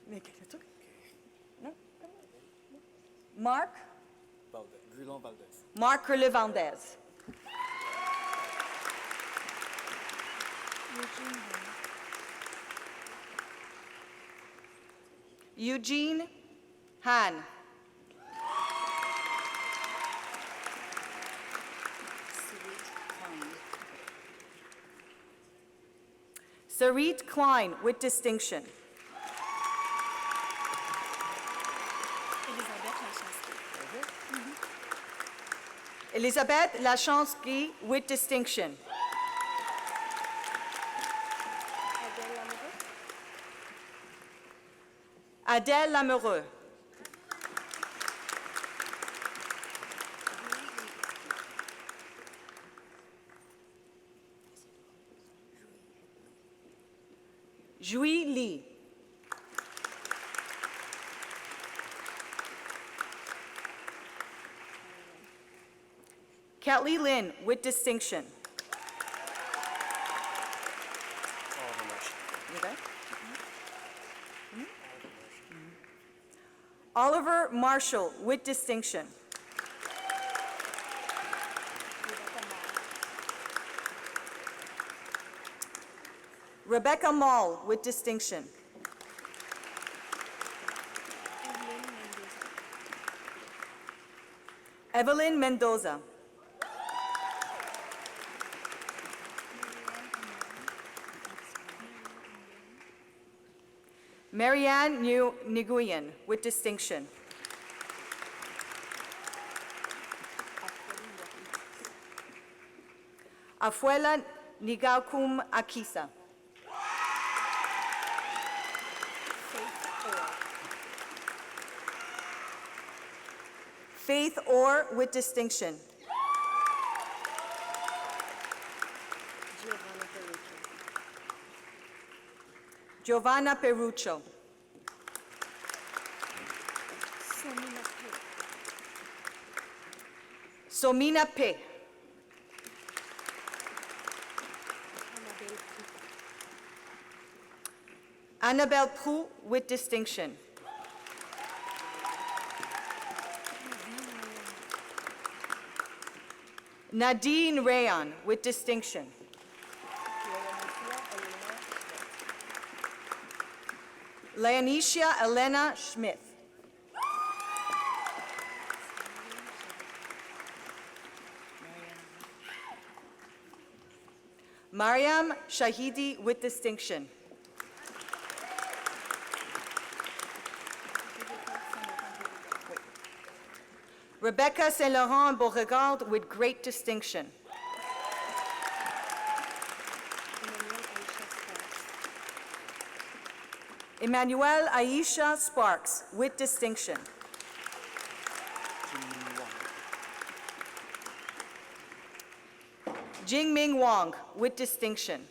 Make it, it's okay. No? Marc? Marc Valdez. Eugene Han. Sarit Klein with distinction. Elisabeth Lachansky with distinction. Adèle Lamoureux. Jui Lee. Kelly Lynn with distinction. Oliver Marshall with distinction. Rebecca Mall with distinction. Evelyn Mendoza. Marianne Nguyen with distinction. Afuela Nigaukum Akisa. Faith Orr with distinction. Giovanna Peruccio. Somina Pe. Annabelle Prou with distinction. Nadine Rayon with distinction. Leonicia Elena Schmidt. Mariam Shahidi with distinction. Rebecca Saint Laurent Beauregard with great distinction. Emmanuel Aisha Sparks with distinction. Jingming Wong with distinction.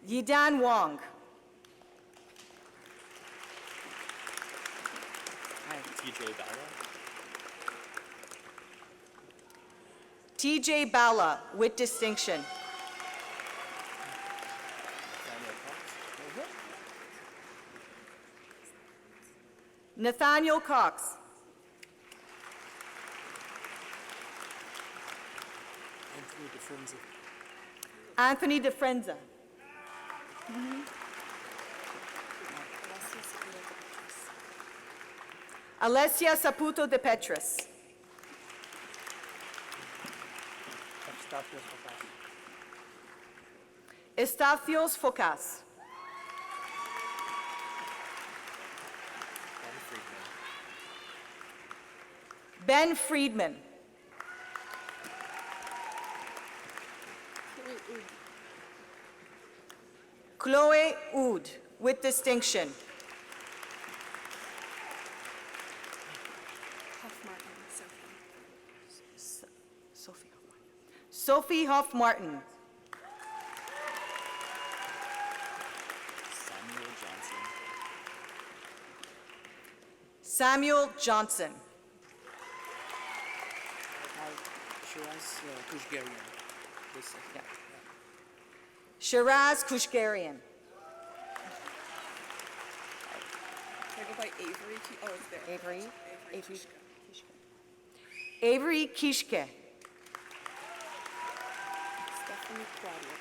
Yidan Wong. TJ Bala with distinction. Nathaniel Cox. Anthony DeFrenza. Alessia Saputo de Petris. Estafios Focas. Ben Friedman. Chloe Oud with distinction. Sophie Hoff-Martin. Samuel Johnson. Shiraz Kushgarian. This, Yeah. Shiraz Kushgarian. Can I go by Avery? Oh, it's there. Avery. Avery. Avery Kishke. Stephanie Claudia.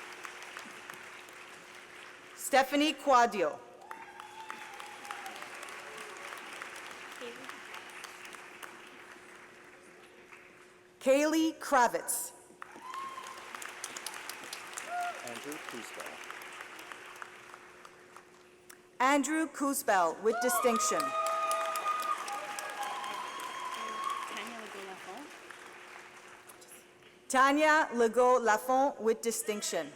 Stephanie Quadio. Kaylee Kravitz. Andrew Kuzbel. Andrew Kuzbel with distinction. Tanya Legault Lafont with distinction.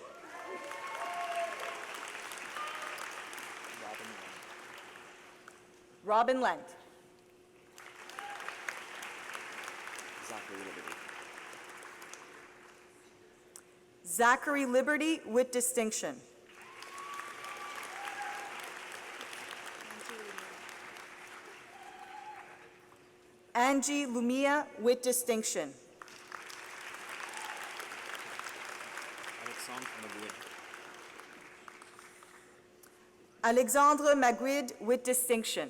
Robin Robin Lund. Lent. Zachary Liberty. Zachary Liberty with distinction. Angie Lumia with distinction. Alexandre Magouid. Alexandre Magrid with distinction.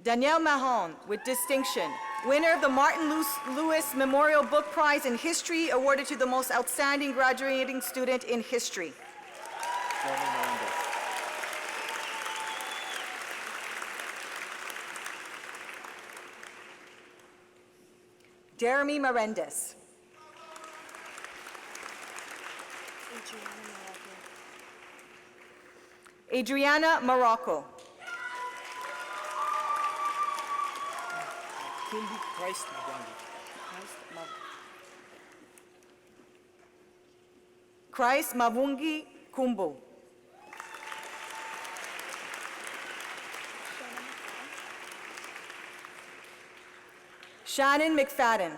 Danielle Mahon with distinction. Winner of the Martin Lewis Memorial Book Prize in History, awarded to the most outstanding graduating student in history. Jeremy Miranda. Jeremy Melendez. Adriana Morocco. Kumbu Christ Mabwangi. Christ Mavungi Kumbu. Shannon McFadden.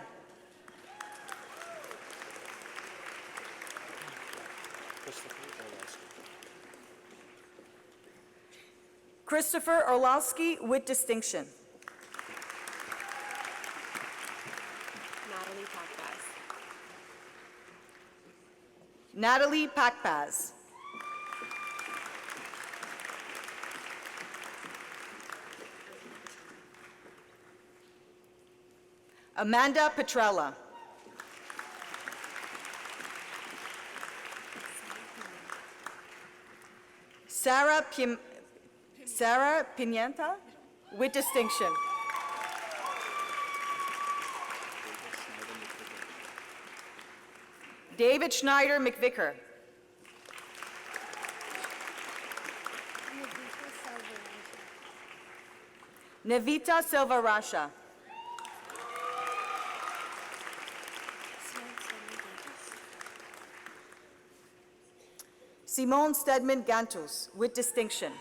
Christopher Orlowski with distinction. Natalie Pakbaz. Natalie Pakbaz. Amanda Petrella. Sarah Pimienta with distinction. David Schneider McVicker. Navita Silva Rasha. Simone Stedman Gantus with distinction.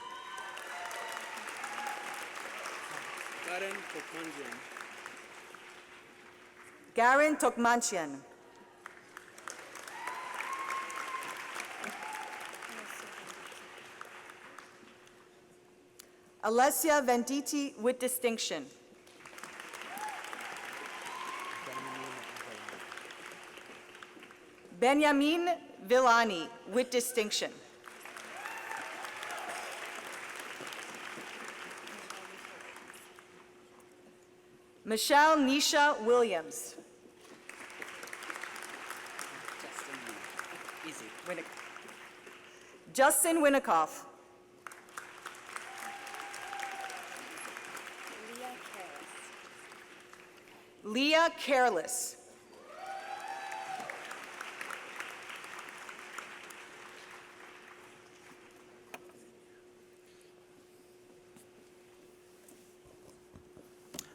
Karen Kokmanjian. Garen Tokmanchian. Alessia Venditti with distinction. Benjamin Villani with distinction. Michelle Nisha Williams. Easy. Justin Winikoff. Leah Careless.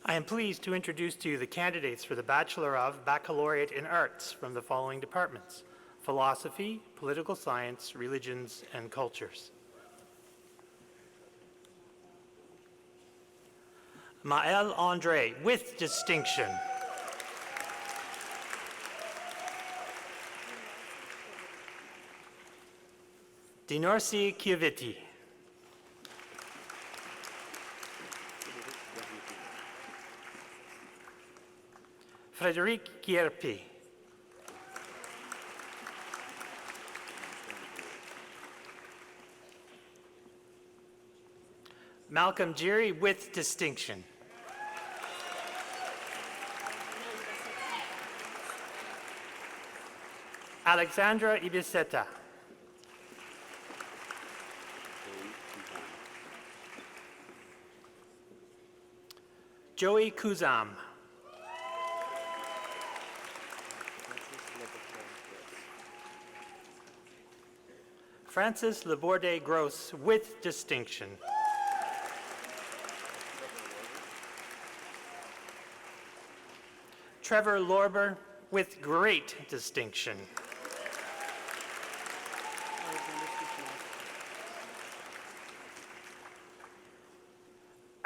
I am pleased to introduce to you the candidates for the Bachelor of Baccalaureate in Arts from the following departments: Philosophy, Political Science, Religions, and Cultures. Maël André, with distinction. Dinorsi Chiaviti. Frederic Gierpi. Malcolm Geary with distinction. Alexandra Ibiseta. Joey Kuzam. Francis Laborde Gross with distinction. Trevor Lorber with great distinction.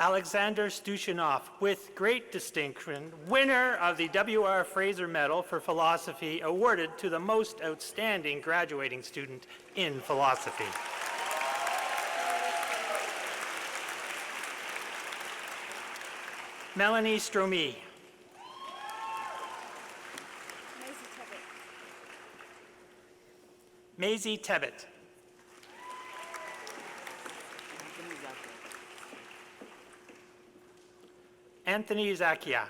Alexander Stushanov with great distinction, winner of the W.R. Fraser Medal for Philosophy, awarded to the most outstanding graduating student in philosophy. Melanie Stromey. Maisie Tebbett. Anthony Zakia.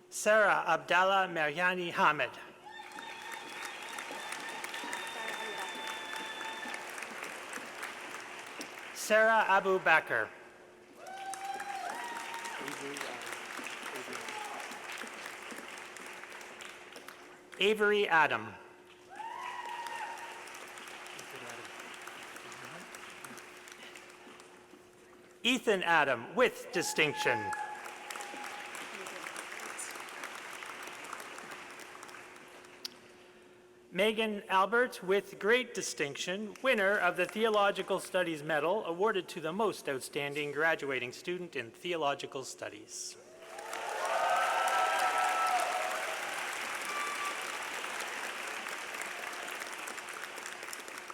Sarah Abdallah Mariani Hamid. Sarah Abu Bakr. Avery Adam. Ethan Adam with distinction. Megan Albert with great distinction, winner of the Theological Studies Medal, awarded to the most outstanding graduating student in theological studies.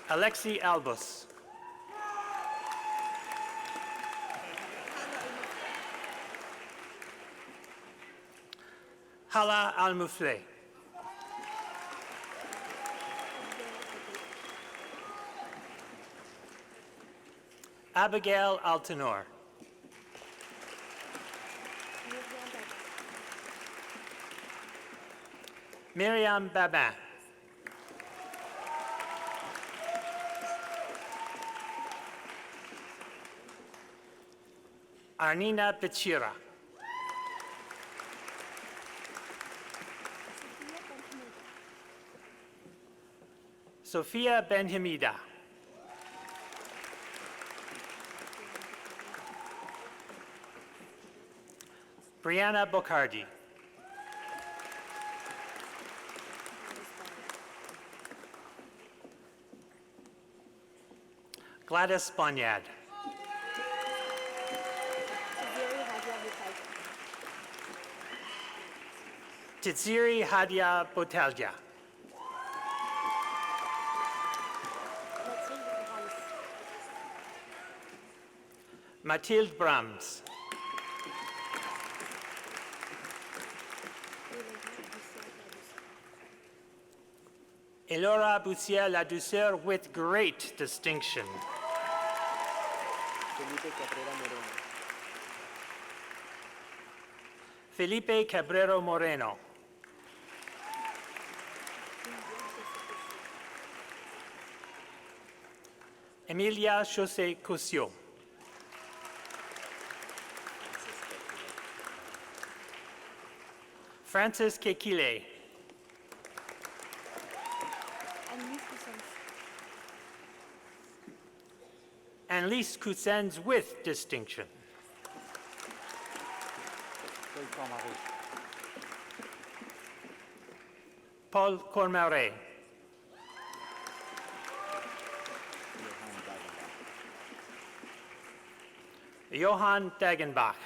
Alexi Albus. Hala Al-Mufle. Abigail Altenor. Miriam Babin. Arnina Pichira. Sophia Benhamida. Brianna Bocardi. Gladys Bonyad. Tiziri Hadia Botelja. Mathilde Brahms. Elora Boussier La Douceur with great distinction. Felipe Cabrera Moreno. Emilia José Cosio. Francis Kekile. Annelise Coussens with distinction. Paul Cormaret. Johann Dagenbach.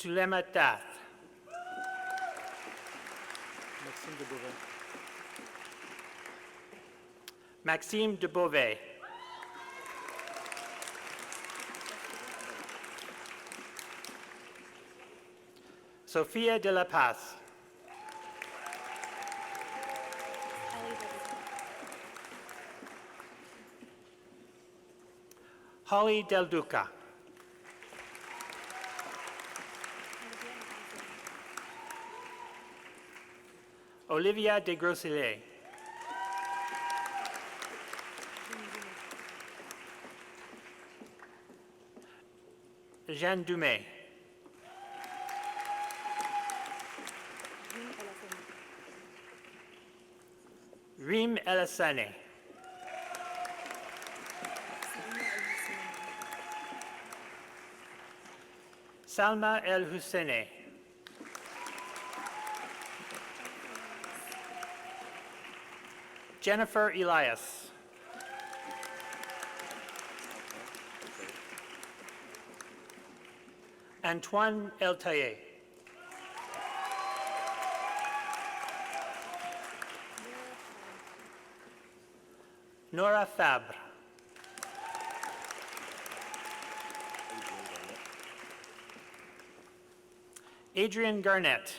Tulema Tath, Maxime de Beauvais. Maxime de Beauvais, Sophia de la Paz, Holly Del Duca, Olivia de Grossillet, Jeanne Dumais, Reem Elassane, Salma El Husseini, Jennifer Elias, Antoine Eltaye, Nora Fabre, Adrian Garnett,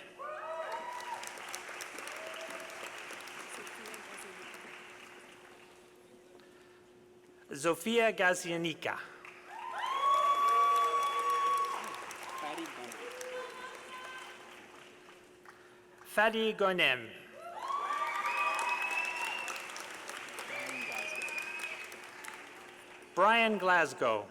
Zofia Gazianica, Patty Gunn. Fadi Gonem, Brian Glasgow,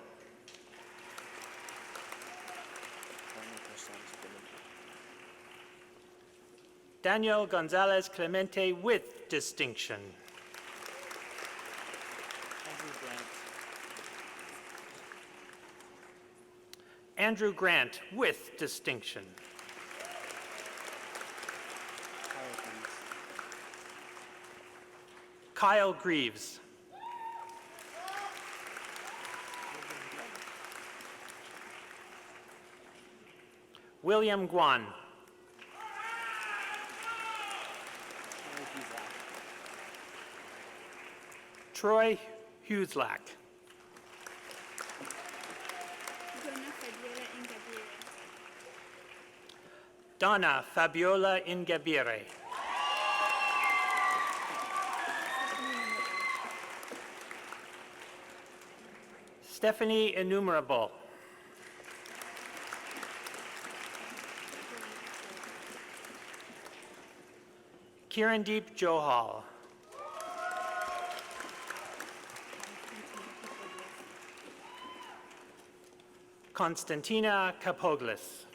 Daniel Gonzalez Clemente with distinction, Andrew Grant. Andrew Grant with distinction, Kyle Greaves. Kyle Greaves, William Guan, Troy Huslack, Donna Fabiola Ingabire, Stephanie Innumerable, Kirandeep Johal, Konstantina Kapoglis,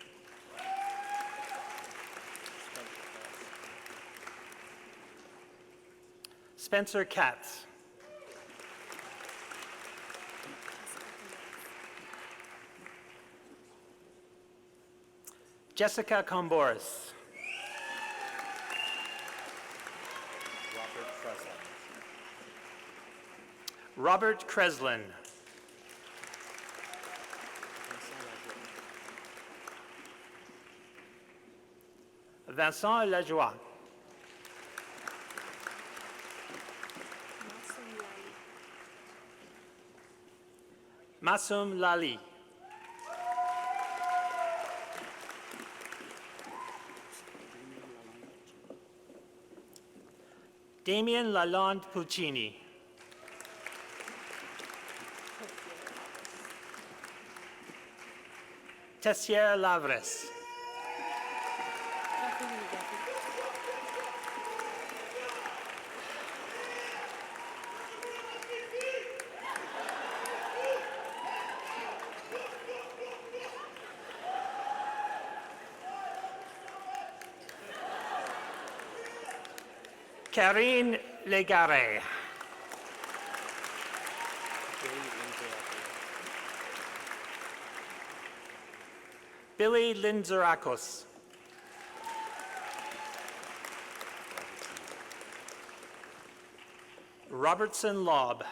Spencer Katz, Jessica Comboris, Robert Kreslin, Vincent Lajoie, Masum Lali, Damien Lalonde Puccini, Tessier Lavres, Karine Legaré, Billy Linzarakos, Robertson Lobb,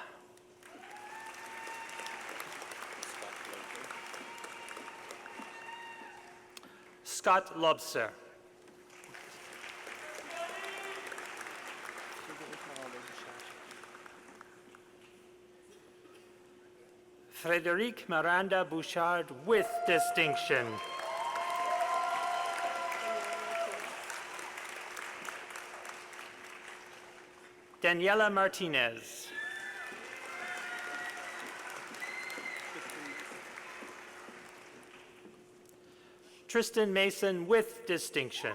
Scott Lobser. Frédéric Miranda Bouchard with distinction. Daniela Martinez. Tristan Mason with distinction.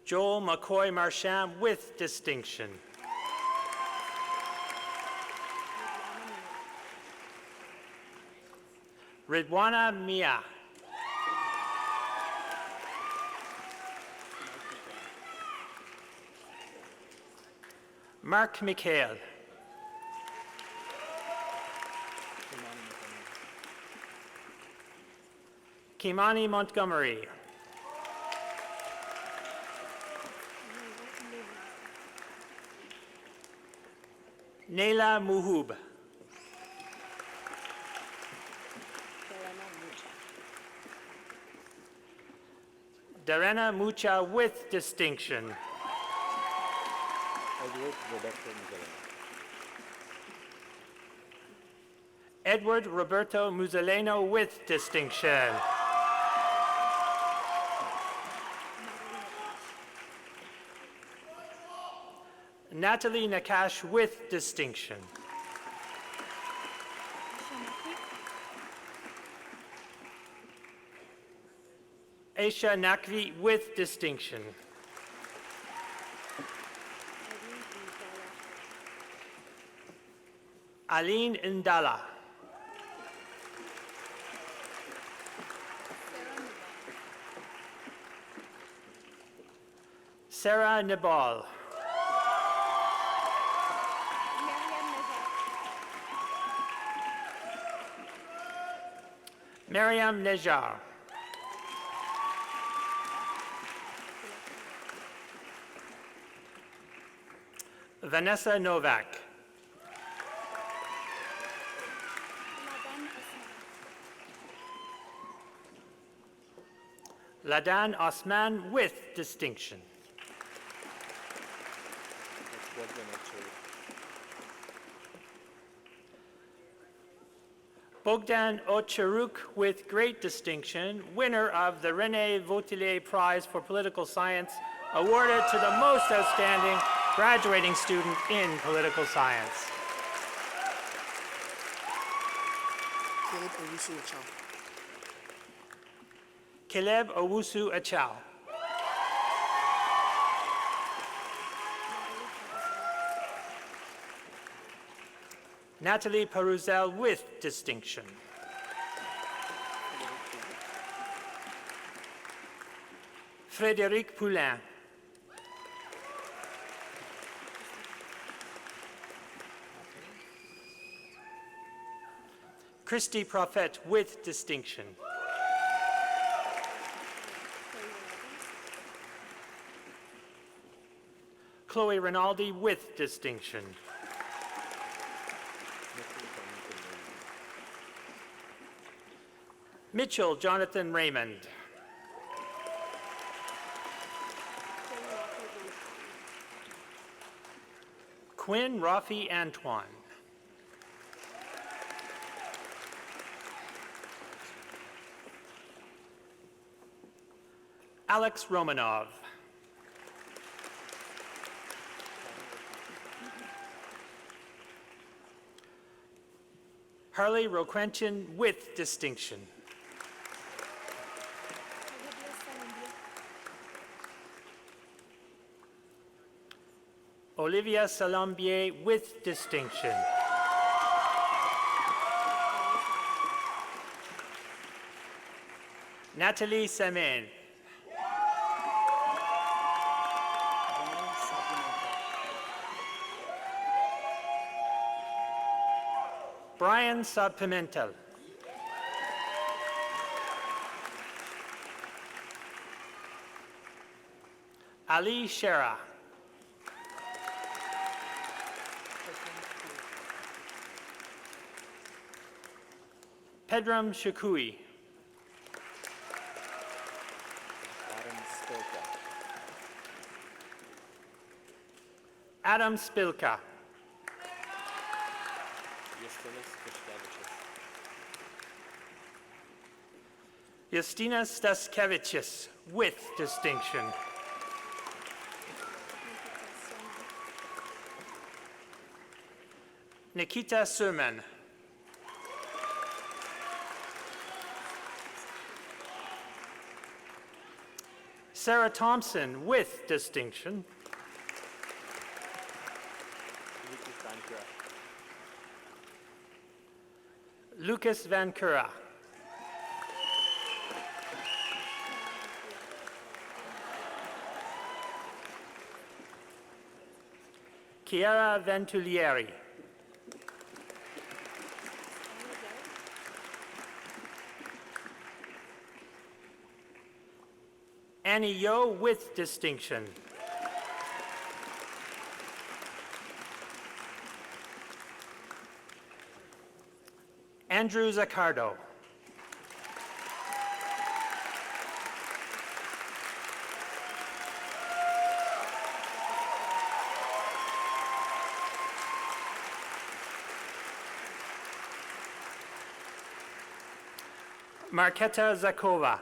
Joel McCoy Marchand with distinction. Ridwana Mia. Mark Mikhail. Kimani Montgomery. Neila Muhub. Darena Mucha with distinction. Edward Roberto Muzzoleno with distinction. Natalie Nakash with distinction. Aisha Nakvi with distinction. Aline Indala. Sarah Nibal. Mariam Nejar. Vanessa Novak. Ladan Osman with distinction. Bogdan Ocharuk with great distinction, winner of the René Vautelier Prize for Political Science, awarded to the most outstanding graduating student in political science. Caleb Owusu Achao. Natalie Peruzel with distinction. Frédéric Poulain. Christy Prophet with distinction. Chloe Rinaldi with distinction. Mitchell Jonathan Raymond. Quinn Rafi Antoine. Alex Romanov. Harley Roquentin with distinction. Olivia Salambier with distinction. Natalie Semen. Brian Saad-Pimentel. Ali Shera. Pedram Shakui. Adam Spilka. Adam Spilka. Justinas Staskevicius. Justinas Staskevicius, with distinction. Nikita Surman. Sarah Thompson, with distinction. Lucas Van Cura. Lucas Van Cura. Chiara Ventulieri. Annie Yo, with distinction. Andrew Zaccardo. Marketa Zakova,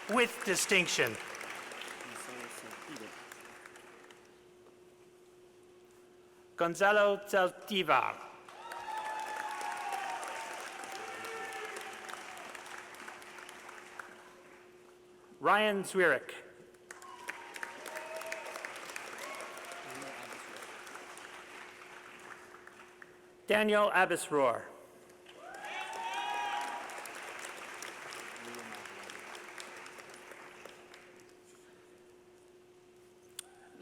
with distinction. Gonzalo Zaltivar. Ryan Zwirik. Daniel Abisroor.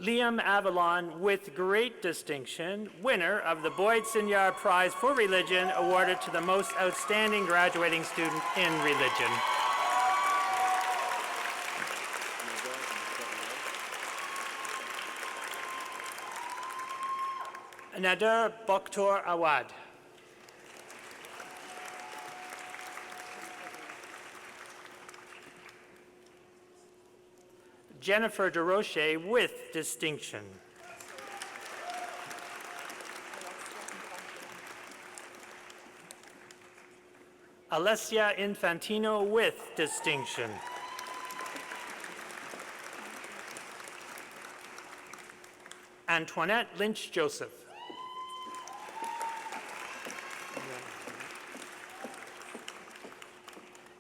Liam Avalon, with great distinction, winner of the Boyd Sinyard Prize for Religion, awarded to the most outstanding graduating student in religion. Nader Bokhtor Awad. Jennifer DeRoche, with distinction. Alessia Infantino, with distinction. Antoinette Lynch Joseph.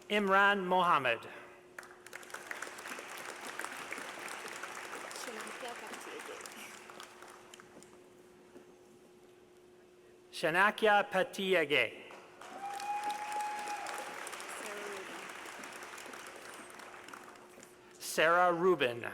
Imran Mohammed. Shanakia Patiage. Sarah Rubin.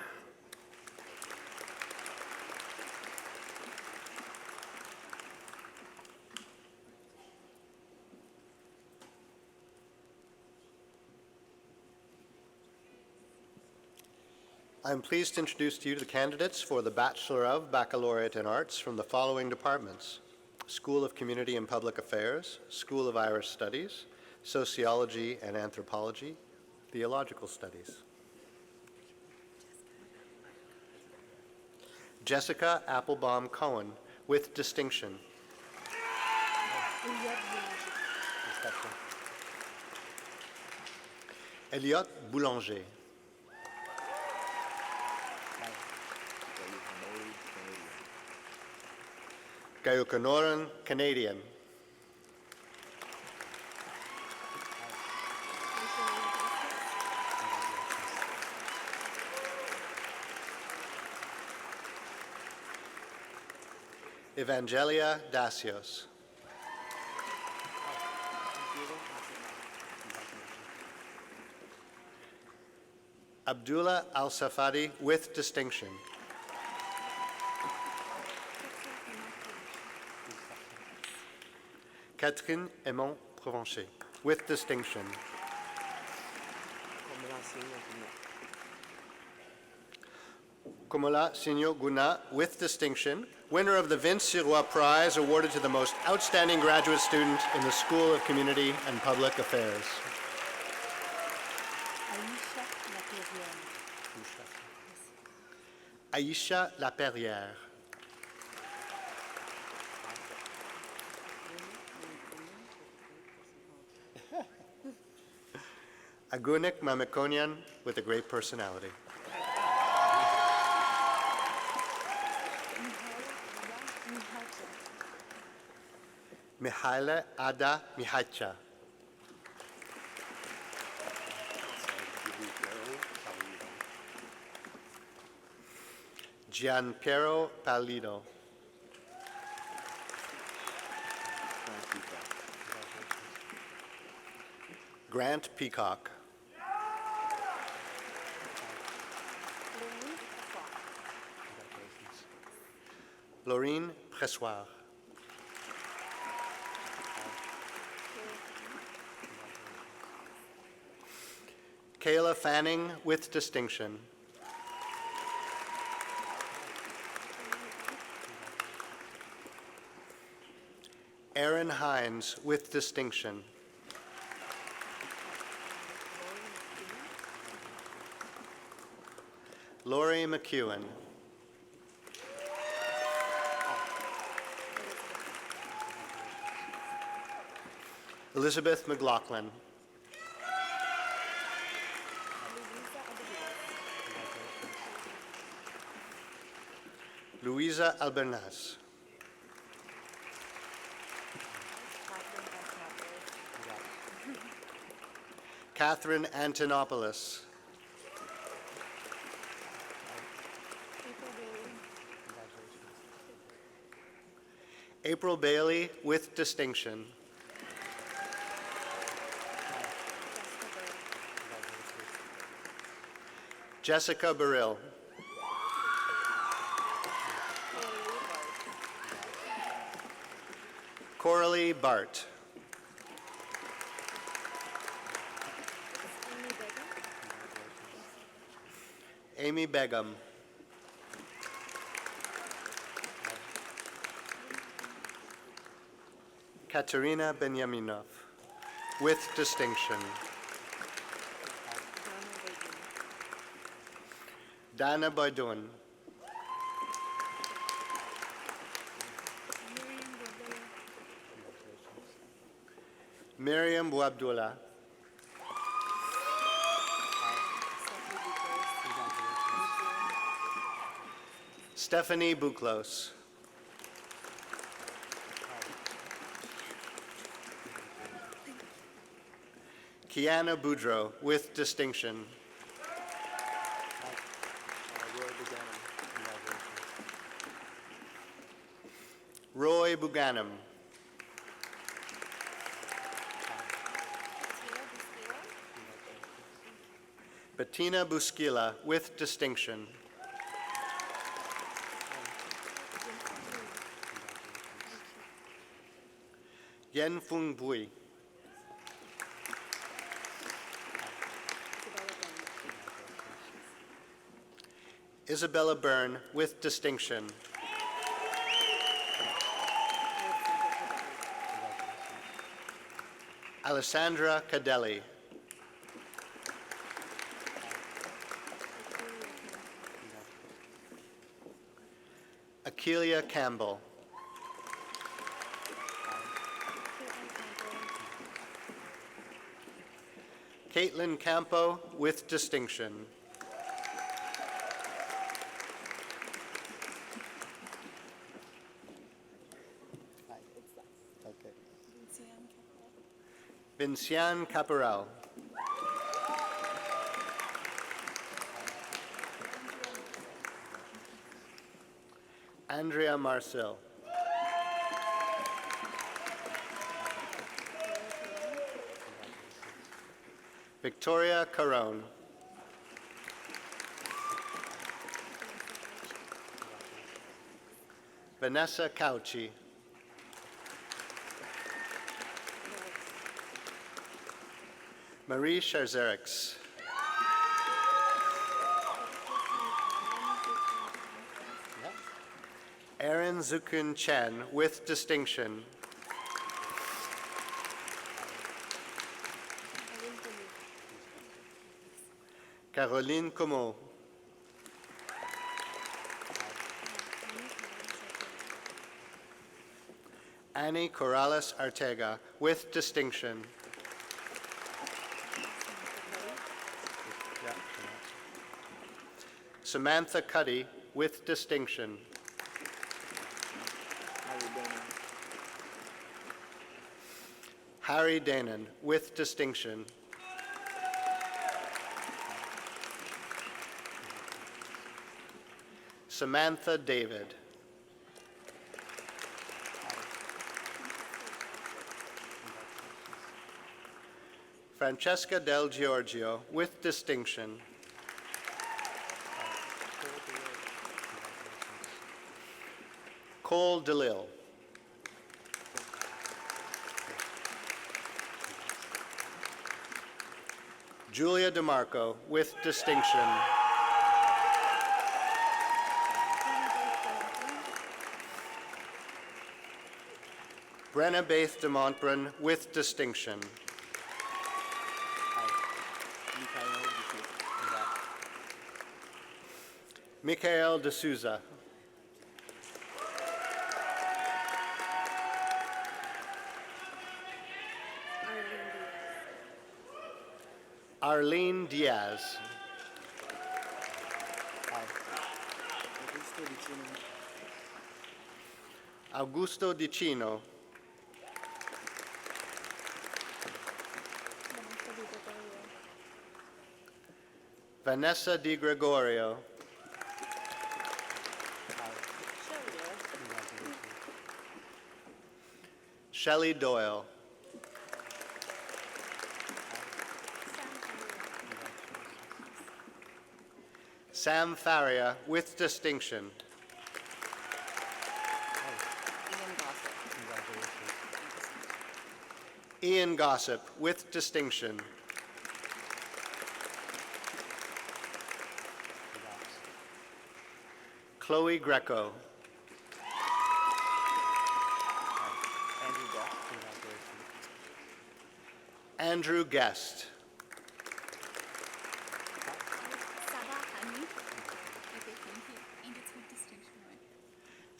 I'm pleased to introduce to you the candidates for the Bachelor of Baccalaureate in Arts from the following departments: School of Community and Public Affairs, School of Irish Studies, Sociology and Anthropology, Theological Studies. Jessica Applebaum Cohen, with distinction. Elliot Boulanger. Gayukanoran Canadian. Evangelia Dacios. Abdullah Al-Safadi, with distinction. Catherine Aimant Provencher, with distinction. Komola Sinyo Guna, with distinction. Winner of the Vince Sirois Prize awarded to the most outstanding graduate student in the School of Community and Public Affairs. Aisha Laperrière. Agunik Mamikonian with a great personality. Mihaila Ada Mihacha. Gianpiero Palido. Grant Peacock. Laurine Pressoir. Kayla Fanning with distinction. Aaron Hines with distinction. Lori McEwen. Elizabeth McLaughlin. Louisa Albernaz. Catherine Antonopoulos. April Bailey with distinction. Jessica Burrill. Coralie Bart. Amy Begum. Katerina Benyaminov with distinction. Dana Bardun. Miriam Bouabdullah. Stephanie Buklos. Kiana Boudreau with distinction. Roy Buganim. Bettina Busquila with distinction. Yen Fung Bui. Isabella Byrne with distinction. Alessandra Cadelli. Akelia Campbell. Caitlin Campo with distinction. Vincian Caporal. Andrea Marcel. Victoria Carone. Vanessa Cauchi. Marie Scherzerix. Aaron Zukun Chen with distinction. Caroline Como. Annie Corrales Arteaga with distinction. Samantha Cuddy with distinction. Harry Danon with distinction. Samantha David. Francesca Del Giorgio with distinction. Cole DeLille. Julia DeMarco with distinction. Brenna Baith de Montbrun with distinction. Michael de Souza. Arlene Diaz. Augusto Di Cino. Vanessa Di Gregorio. Shelley Doyle. Sam Faria with distinction. Ian Gossip with distinction. Chloe Greco. Andrew Guest.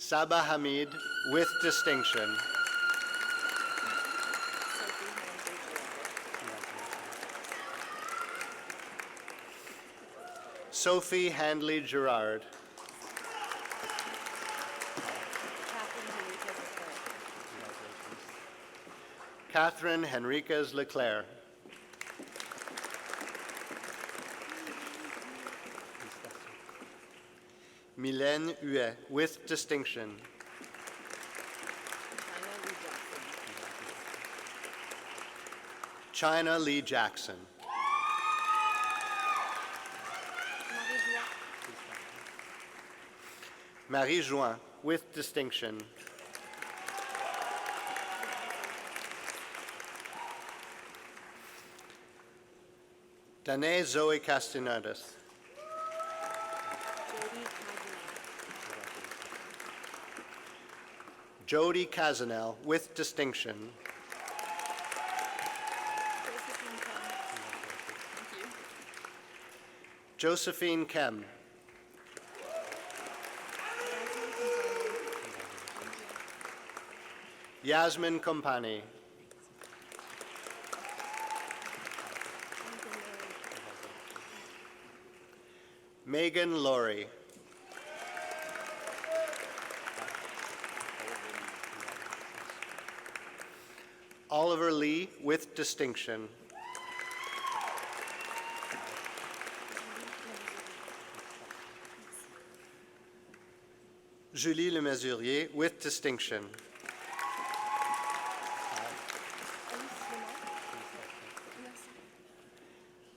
Sabah Hamid with distinction. Sophie Handley Gerard. Catherine Henriquez Leclerc. Mylène Huet with distinction. China Lee Jackson. Marie Join with distinction. Danae Zoe Castanedas. Jody Kazanel with distinction. Josephine Kem. Yasmin Kompani. Megan Laurie. Oliver Lee with distinction. Julie Lemesurier with distinction.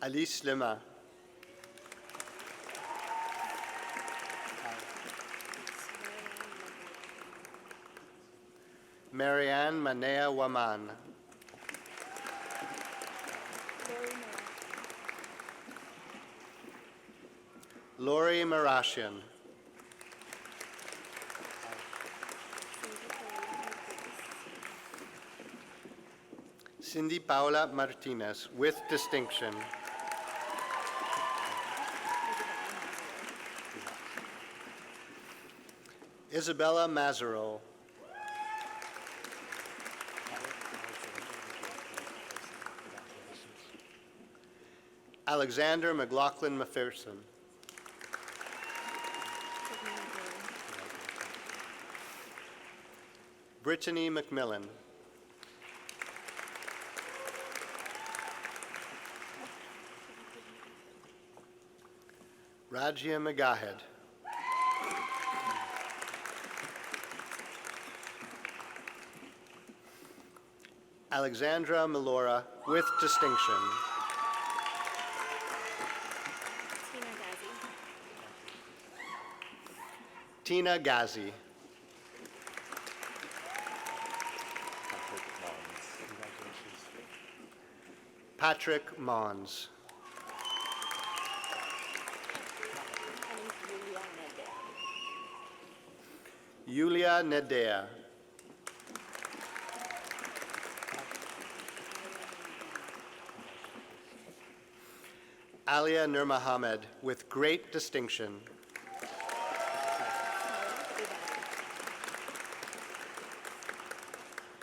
Alice Lema. Marianne Manea Waman. Lori Marashian. Cindy Paula Martinez with distinction. Isabella Mazarol. Alexander McLaughlin McPherson. Brittany McMillan. Rajia Magahed. Alexandra Melora with distinction. Tina Gazi. Patrick Mons. Yulia Nedea. Alia Nur Mohammed with great distinction.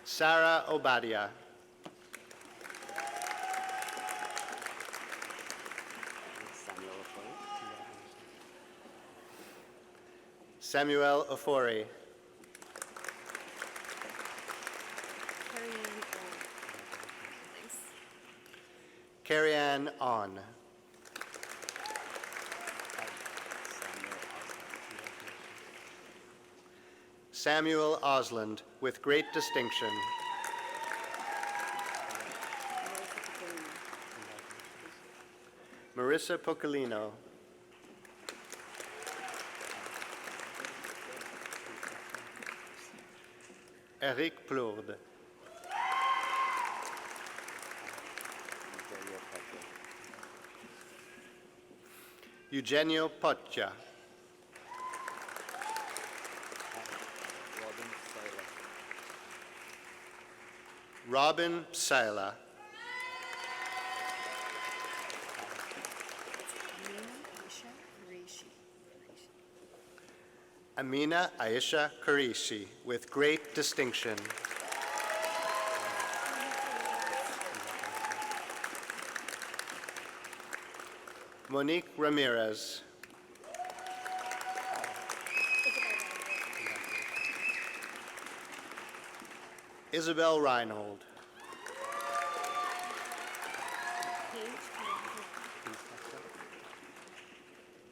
Sarah Obadia. Samuel Ofori. Carrie-Ann On. Samuel Osland with great distinction. Marissa Pocolino. Eric Plourde. Eugenio Poccia. Robin Psaila. Amina Aisha Qureshi with great distinction. Monique Ramirez. Isabel Reinhold.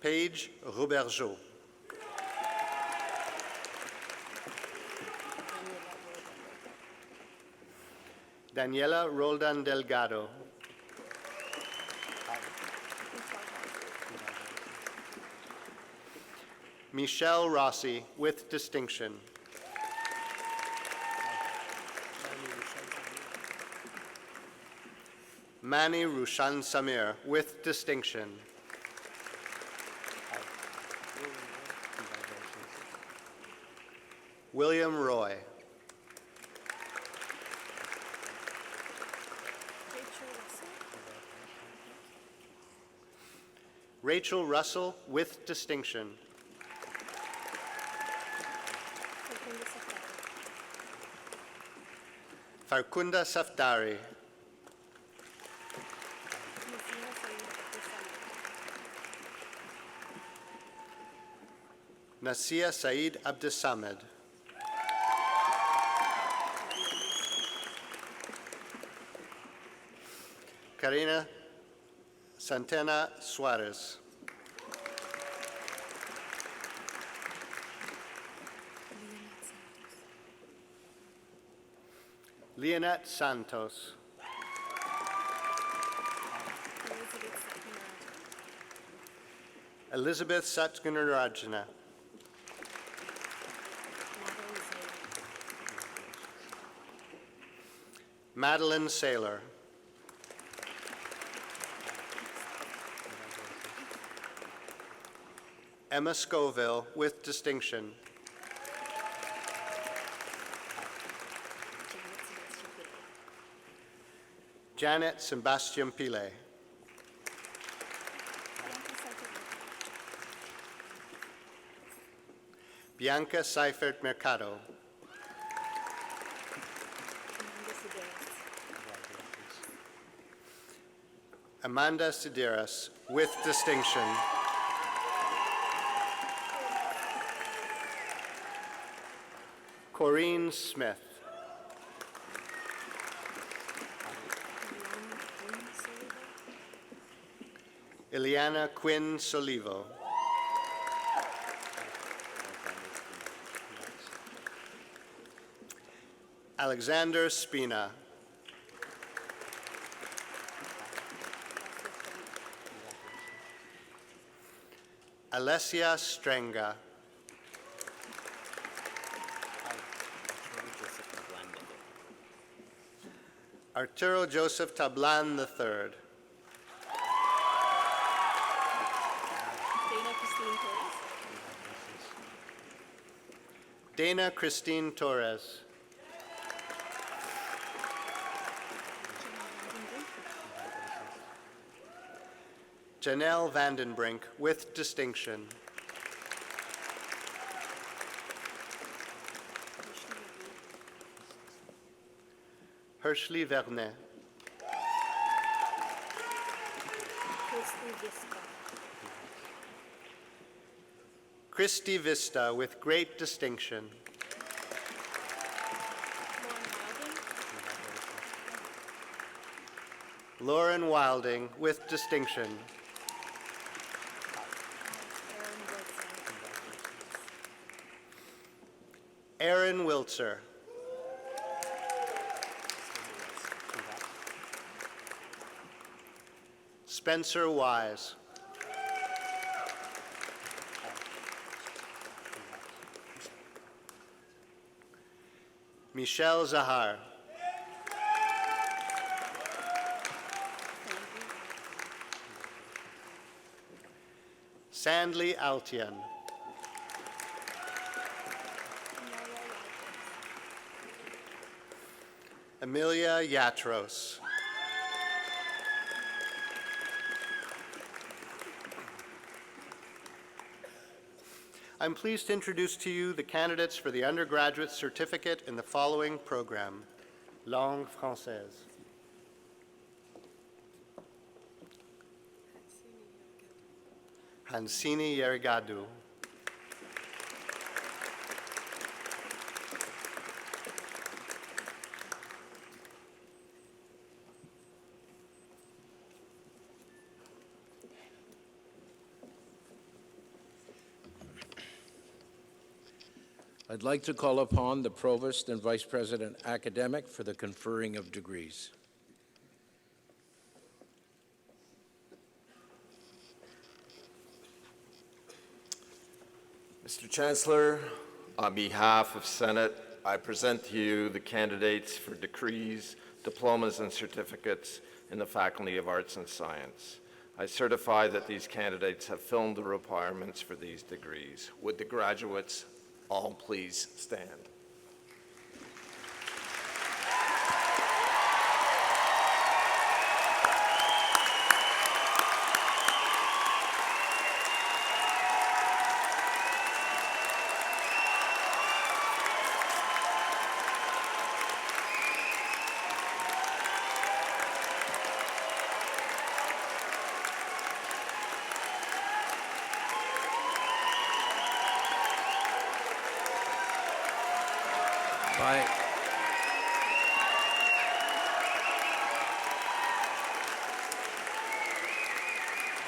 Paige Robergeau. Daniela Roldan Delgado. Michelle Rossi with distinction. Mani Rushan Samir with distinction. William Roy. Rachel Russell with distinction. Farkunda Safdari. Nasia Saeed Abdesamed. Karina Santana Suarez. Leonette Santos. Elizabeth Satgunarajana. Madeline Saylor. Emma Scoville with distinction. Janet Sebastian Pile. Bianca Seifert Mercado. Amanda Sideras, with distinction. Corinne Smith. Ileana Quinn Solivo. Alexander Spina. Alessia Strenga. Arturo Joseph Tablan III. Dana Christine Torres. Janelle Vandenbrink, with distinction. Hershely Vernet. Christy Vista, with great distinction. Lauren Wilding, with distinction. Aaron Wiltzer. Spencer Wise. Michelle Zahar. Sandley Altian. Amelia Yatros. I'm pleased to introduce to you the candidates for the undergraduate certificate in the following program: Langue Française. Hansini Yergadu. I'd like to call upon the Provost and Vice President Academic for the conferring of degrees. Mr. Chancellor, on behalf of Senate, I present to you the candidates for degrees, diplomas, and certificates in the Faculty of Arts and Science. I certify that these candidates have filled the requirements for these degrees. Would the graduates all please stand?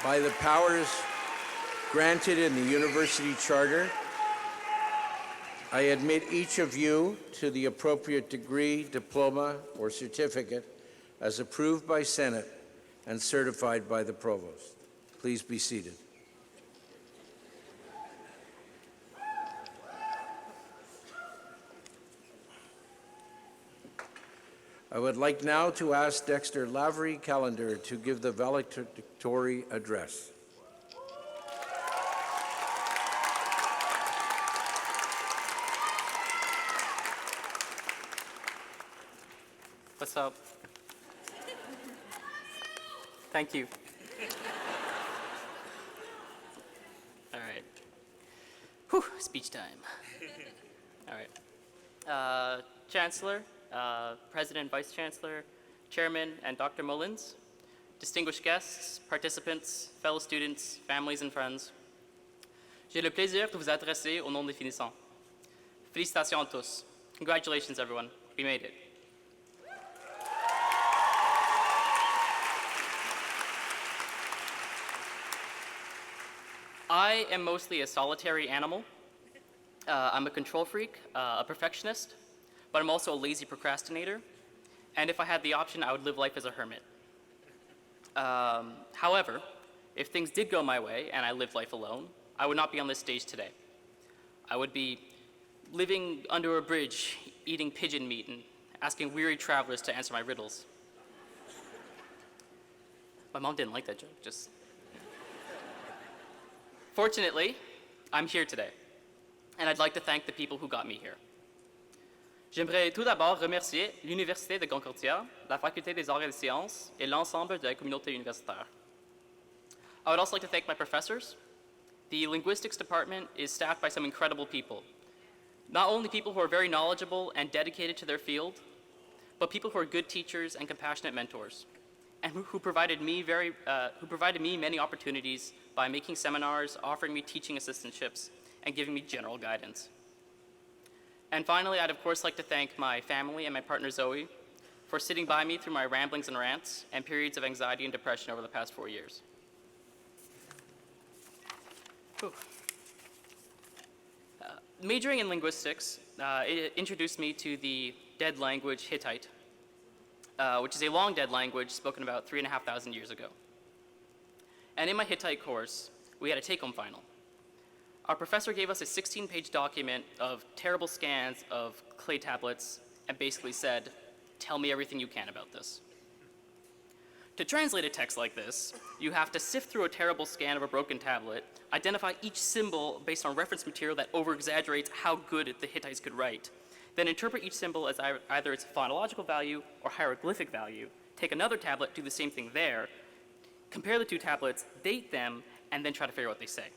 By the powers granted in the University Charter, I admit each of you to the appropriate degree, diploma, or certificate as approved by Senate and certified by the Provost. Please be seated. I would like now to ask Dexter Lavery Callender to give the valedictory address. What's up? Thank you. All right. Whew, speech time. All right. Chancellor, President, Vice Chancellor, Chairman, and Dr. Mullins, distinguished guests, participants, fellow students, families, and friends, j'ai le plaisir de vous adresser au nom des finissants. Félicitations à tous. Congratulations, everyone. We made it. I am mostly a solitary animal. I'm a control freak, a perfectionist, but I'm also a lazy procrastinator. And if I had the option, I would live life as a hermit. However, if things did go my way and I lived life alone, I would not be on this stage today. I would be living under a bridge, eating pigeon meat and asking weary travelers to answer my riddles. My mom didn't like that joke, just... Fortunately, I'm here today, and I'd like to thank the people who got me here. J'aimerais tout d'abord remercier l'Université de Concordia, la Faculté des Arts et des Sciences, et l'ensemble de la communauté universitaire. I would also like to thank my professors. The linguistics department is staffed by some incredible people. Not only people who are very knowledgeable and dedicated to their field, but people who are good teachers and compassionate mentors, and who provided me many opportunities by making seminars, offering me teaching assistantships, and giving me general guidance. And finally, I'd of course like to thank my family and my partner Zoe for sitting by me through my ramblings and rants and periods of anxiety and depression over the past 4 years. Majoring in linguistics, it introduced me to the dead language Hittite, which is a long dead language spoken about 3,500 years ago. And in my Hittite course, we had a take-home final. Our professor gave us a 16-page document of terrible scans of clay tablets and basically said, "Tell me everything you can about this." To translate a text like this, you have to sift through a terrible scan of a broken tablet, identify each symbol based on reference material that over-exaggerates how good the Hittites could write, then interpret each symbol as either its phonological value or hieroglyphic value, take another tablet, do the same thing there, compare the two tablets, date them, and then try to figure out what they say.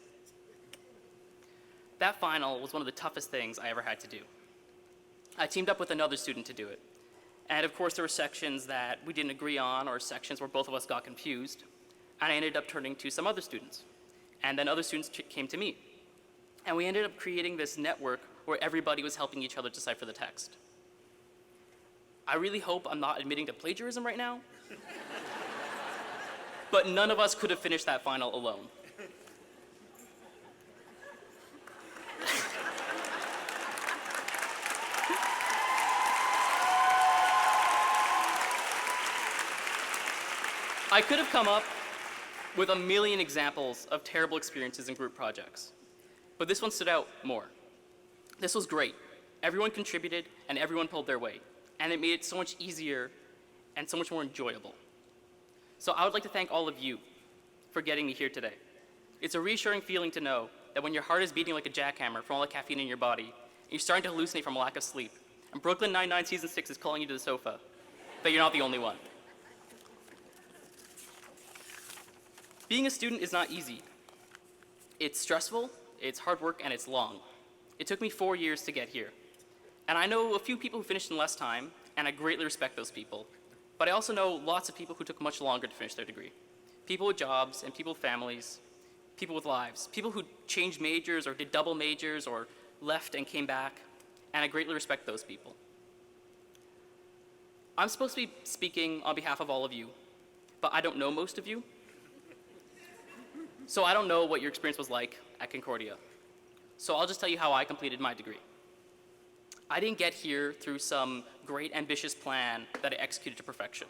That final was one of the toughest things I ever had to do. I teamed up with another student to do it. And of course, there were sections that we didn't agree on or sections where both of us got confused. And I ended up turning to some other students. And then other students came to me. And we ended up creating this network where everybody was helping each other decipher the text. I really hope I'm not admitting to plagiarism right now. But none of us could have finished that final alone. I could have come up with a million examples of terrible experiences in group projects, but this one stood out more. This was great. Everyone contributed and everyone pulled their weight, and it made it so much easier and so much more enjoyable. So I would like to thank all of you for getting me here today. It's a reassuring feeling to know that when your heart is beating like a jackhammer from all the caffeine in your body, and you're starting to hallucinate from a lack of sleep, and Brooklyn Nine-Nine Season 6 is calling you to the sofa, that you're not the only one. Being a student is not easy. It's stressful, it's hard work, and it's long. It took me 4 years to get here. And I know a few people who finished in less time, and I greatly respect those people. But I also know lots of people who took much longer to finish their degree. People with jobs, and people with families, people with lives, people who changed majors or did double majors or left and came back, and I greatly respect those people. I'm supposed to be speaking on behalf of all of you, but I don't know most of you. So I don't know what your experience was like at Concordia. So I'll just tell you how I completed my degree. I didn't get here through some great ambitious plan that I executed to perfection.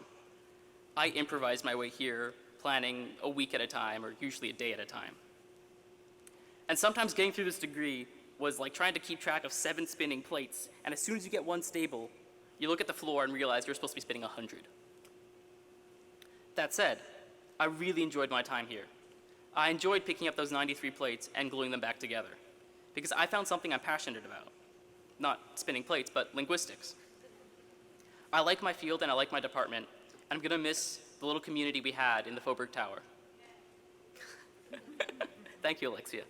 I improvised my way here, planning a week at a time or usually a day at a time. And sometimes getting through this degree was like trying to keep track of 7 spinning plates, and as soon as you get one stable, you look at the floor and realize you're supposed to be spinning 100. That said, I really enjoyed my time here. I enjoyed picking up those 93 plates and gluing them back together, because I found something I'm passionate about. Not spinning plates, but linguistics. I like my field and I like my department, and I'm gonna miss the little community we had in the Faubourg Tower. Thank you, Alexia.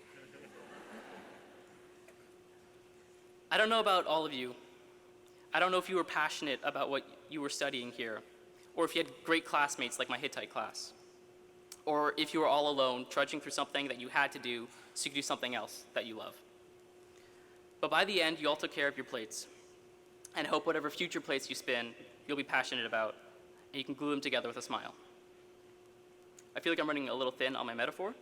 I don't know about all of you. I don't know if you were passionate about what you were studying here, or if you had great classmates like my Hittite class, or if you were all alone, trudging through something that you had to do so you could do something else that you love. But by the end, you all took care of your plates, and I hope whatever future plates you spin, you'll be passionate about, and you can glue them together with a smile. I feel like I'm running a little thin on my metaphor,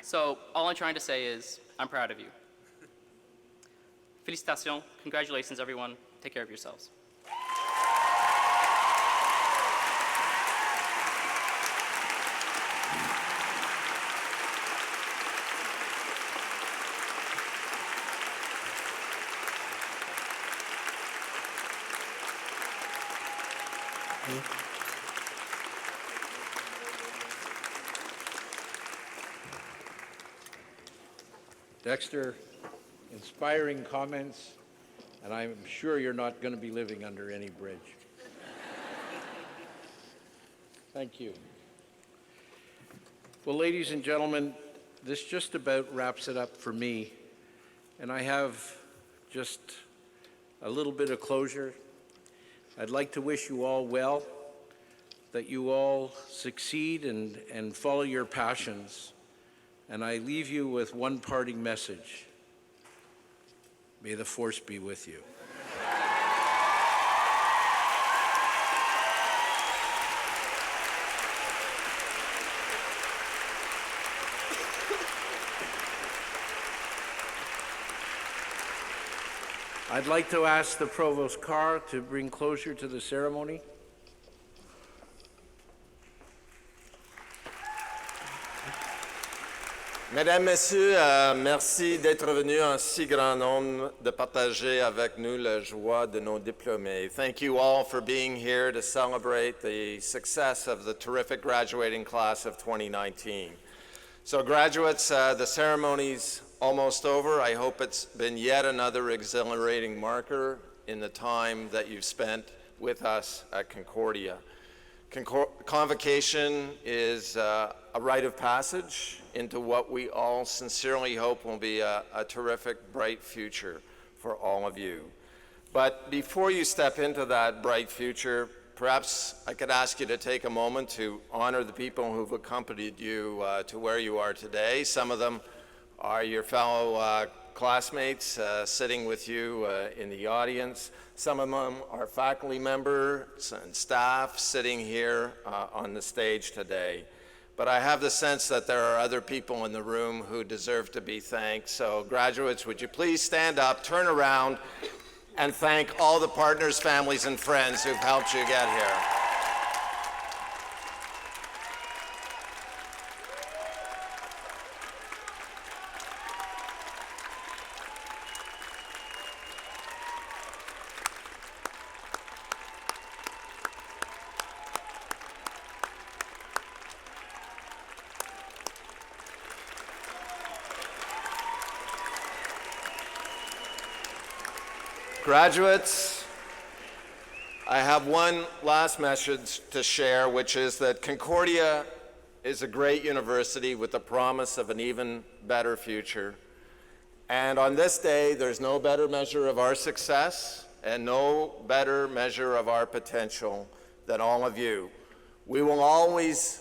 so all I'm trying to say is, I'm proud of you. Félicitations, congratulations everyone, take care of yourselves. Dexter, inspiring comments, and I'm sure you're not going to be living under any bridge. Thank you. Well, ladies and gentlemen, this just about wraps it up for me, and I have just a little bit of closure. I'd like to wish you all well, that you all succeed and follow your passions. And I leave you with one parting message. May the force be with you. I'd like to ask the Provost Carr to bring closure to the ceremony. Mesdames, Messieurs, merci d'être venus en si grand nombre de partager avec nous la joie de nos diplômés. Thank you all for being here to celebrate the success of the terrific graduating class of 2019. So graduates, the ceremony's almost over. I hope it's been yet another exhilarating marker in the time that you've spent with us at Concordia. Convocation is a rite of passage into what we all sincerely hope will be a terrific, bright future for all of you. But before you step into that bright future, perhaps I could ask you to take a moment to honor the people who've accompanied you to where you are today. Some of them are your fellow classmates sitting with you in the audience. Some of them are faculty members and staff sitting here on the stage today. But I have the sense that there are other people in the room who deserve to be thanked. So graduates, would you please stand up, turn around, and thank all the partners, families, and friends who've helped you get here. Graduates, I have one last message to share, which is that Concordia is a great university with the promise of an even better future. And on this day, there's no better measure of our success and no better measure of our potential than all of you. We will always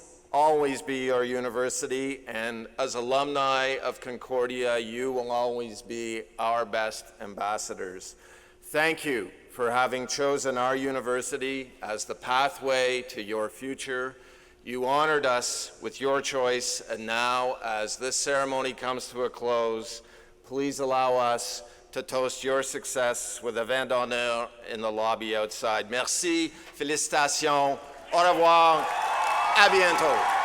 be your university, and as alumni of Concordia, you will always be our best ambassadors. Thank you for having chosen our university as the pathway to your future. You honored us with your choice, and now, as this ceremony comes to a close, please allow us to toast your success with a vin d'honneur in the lobby outside. Merci, félicitations, au revoir, à bientôt.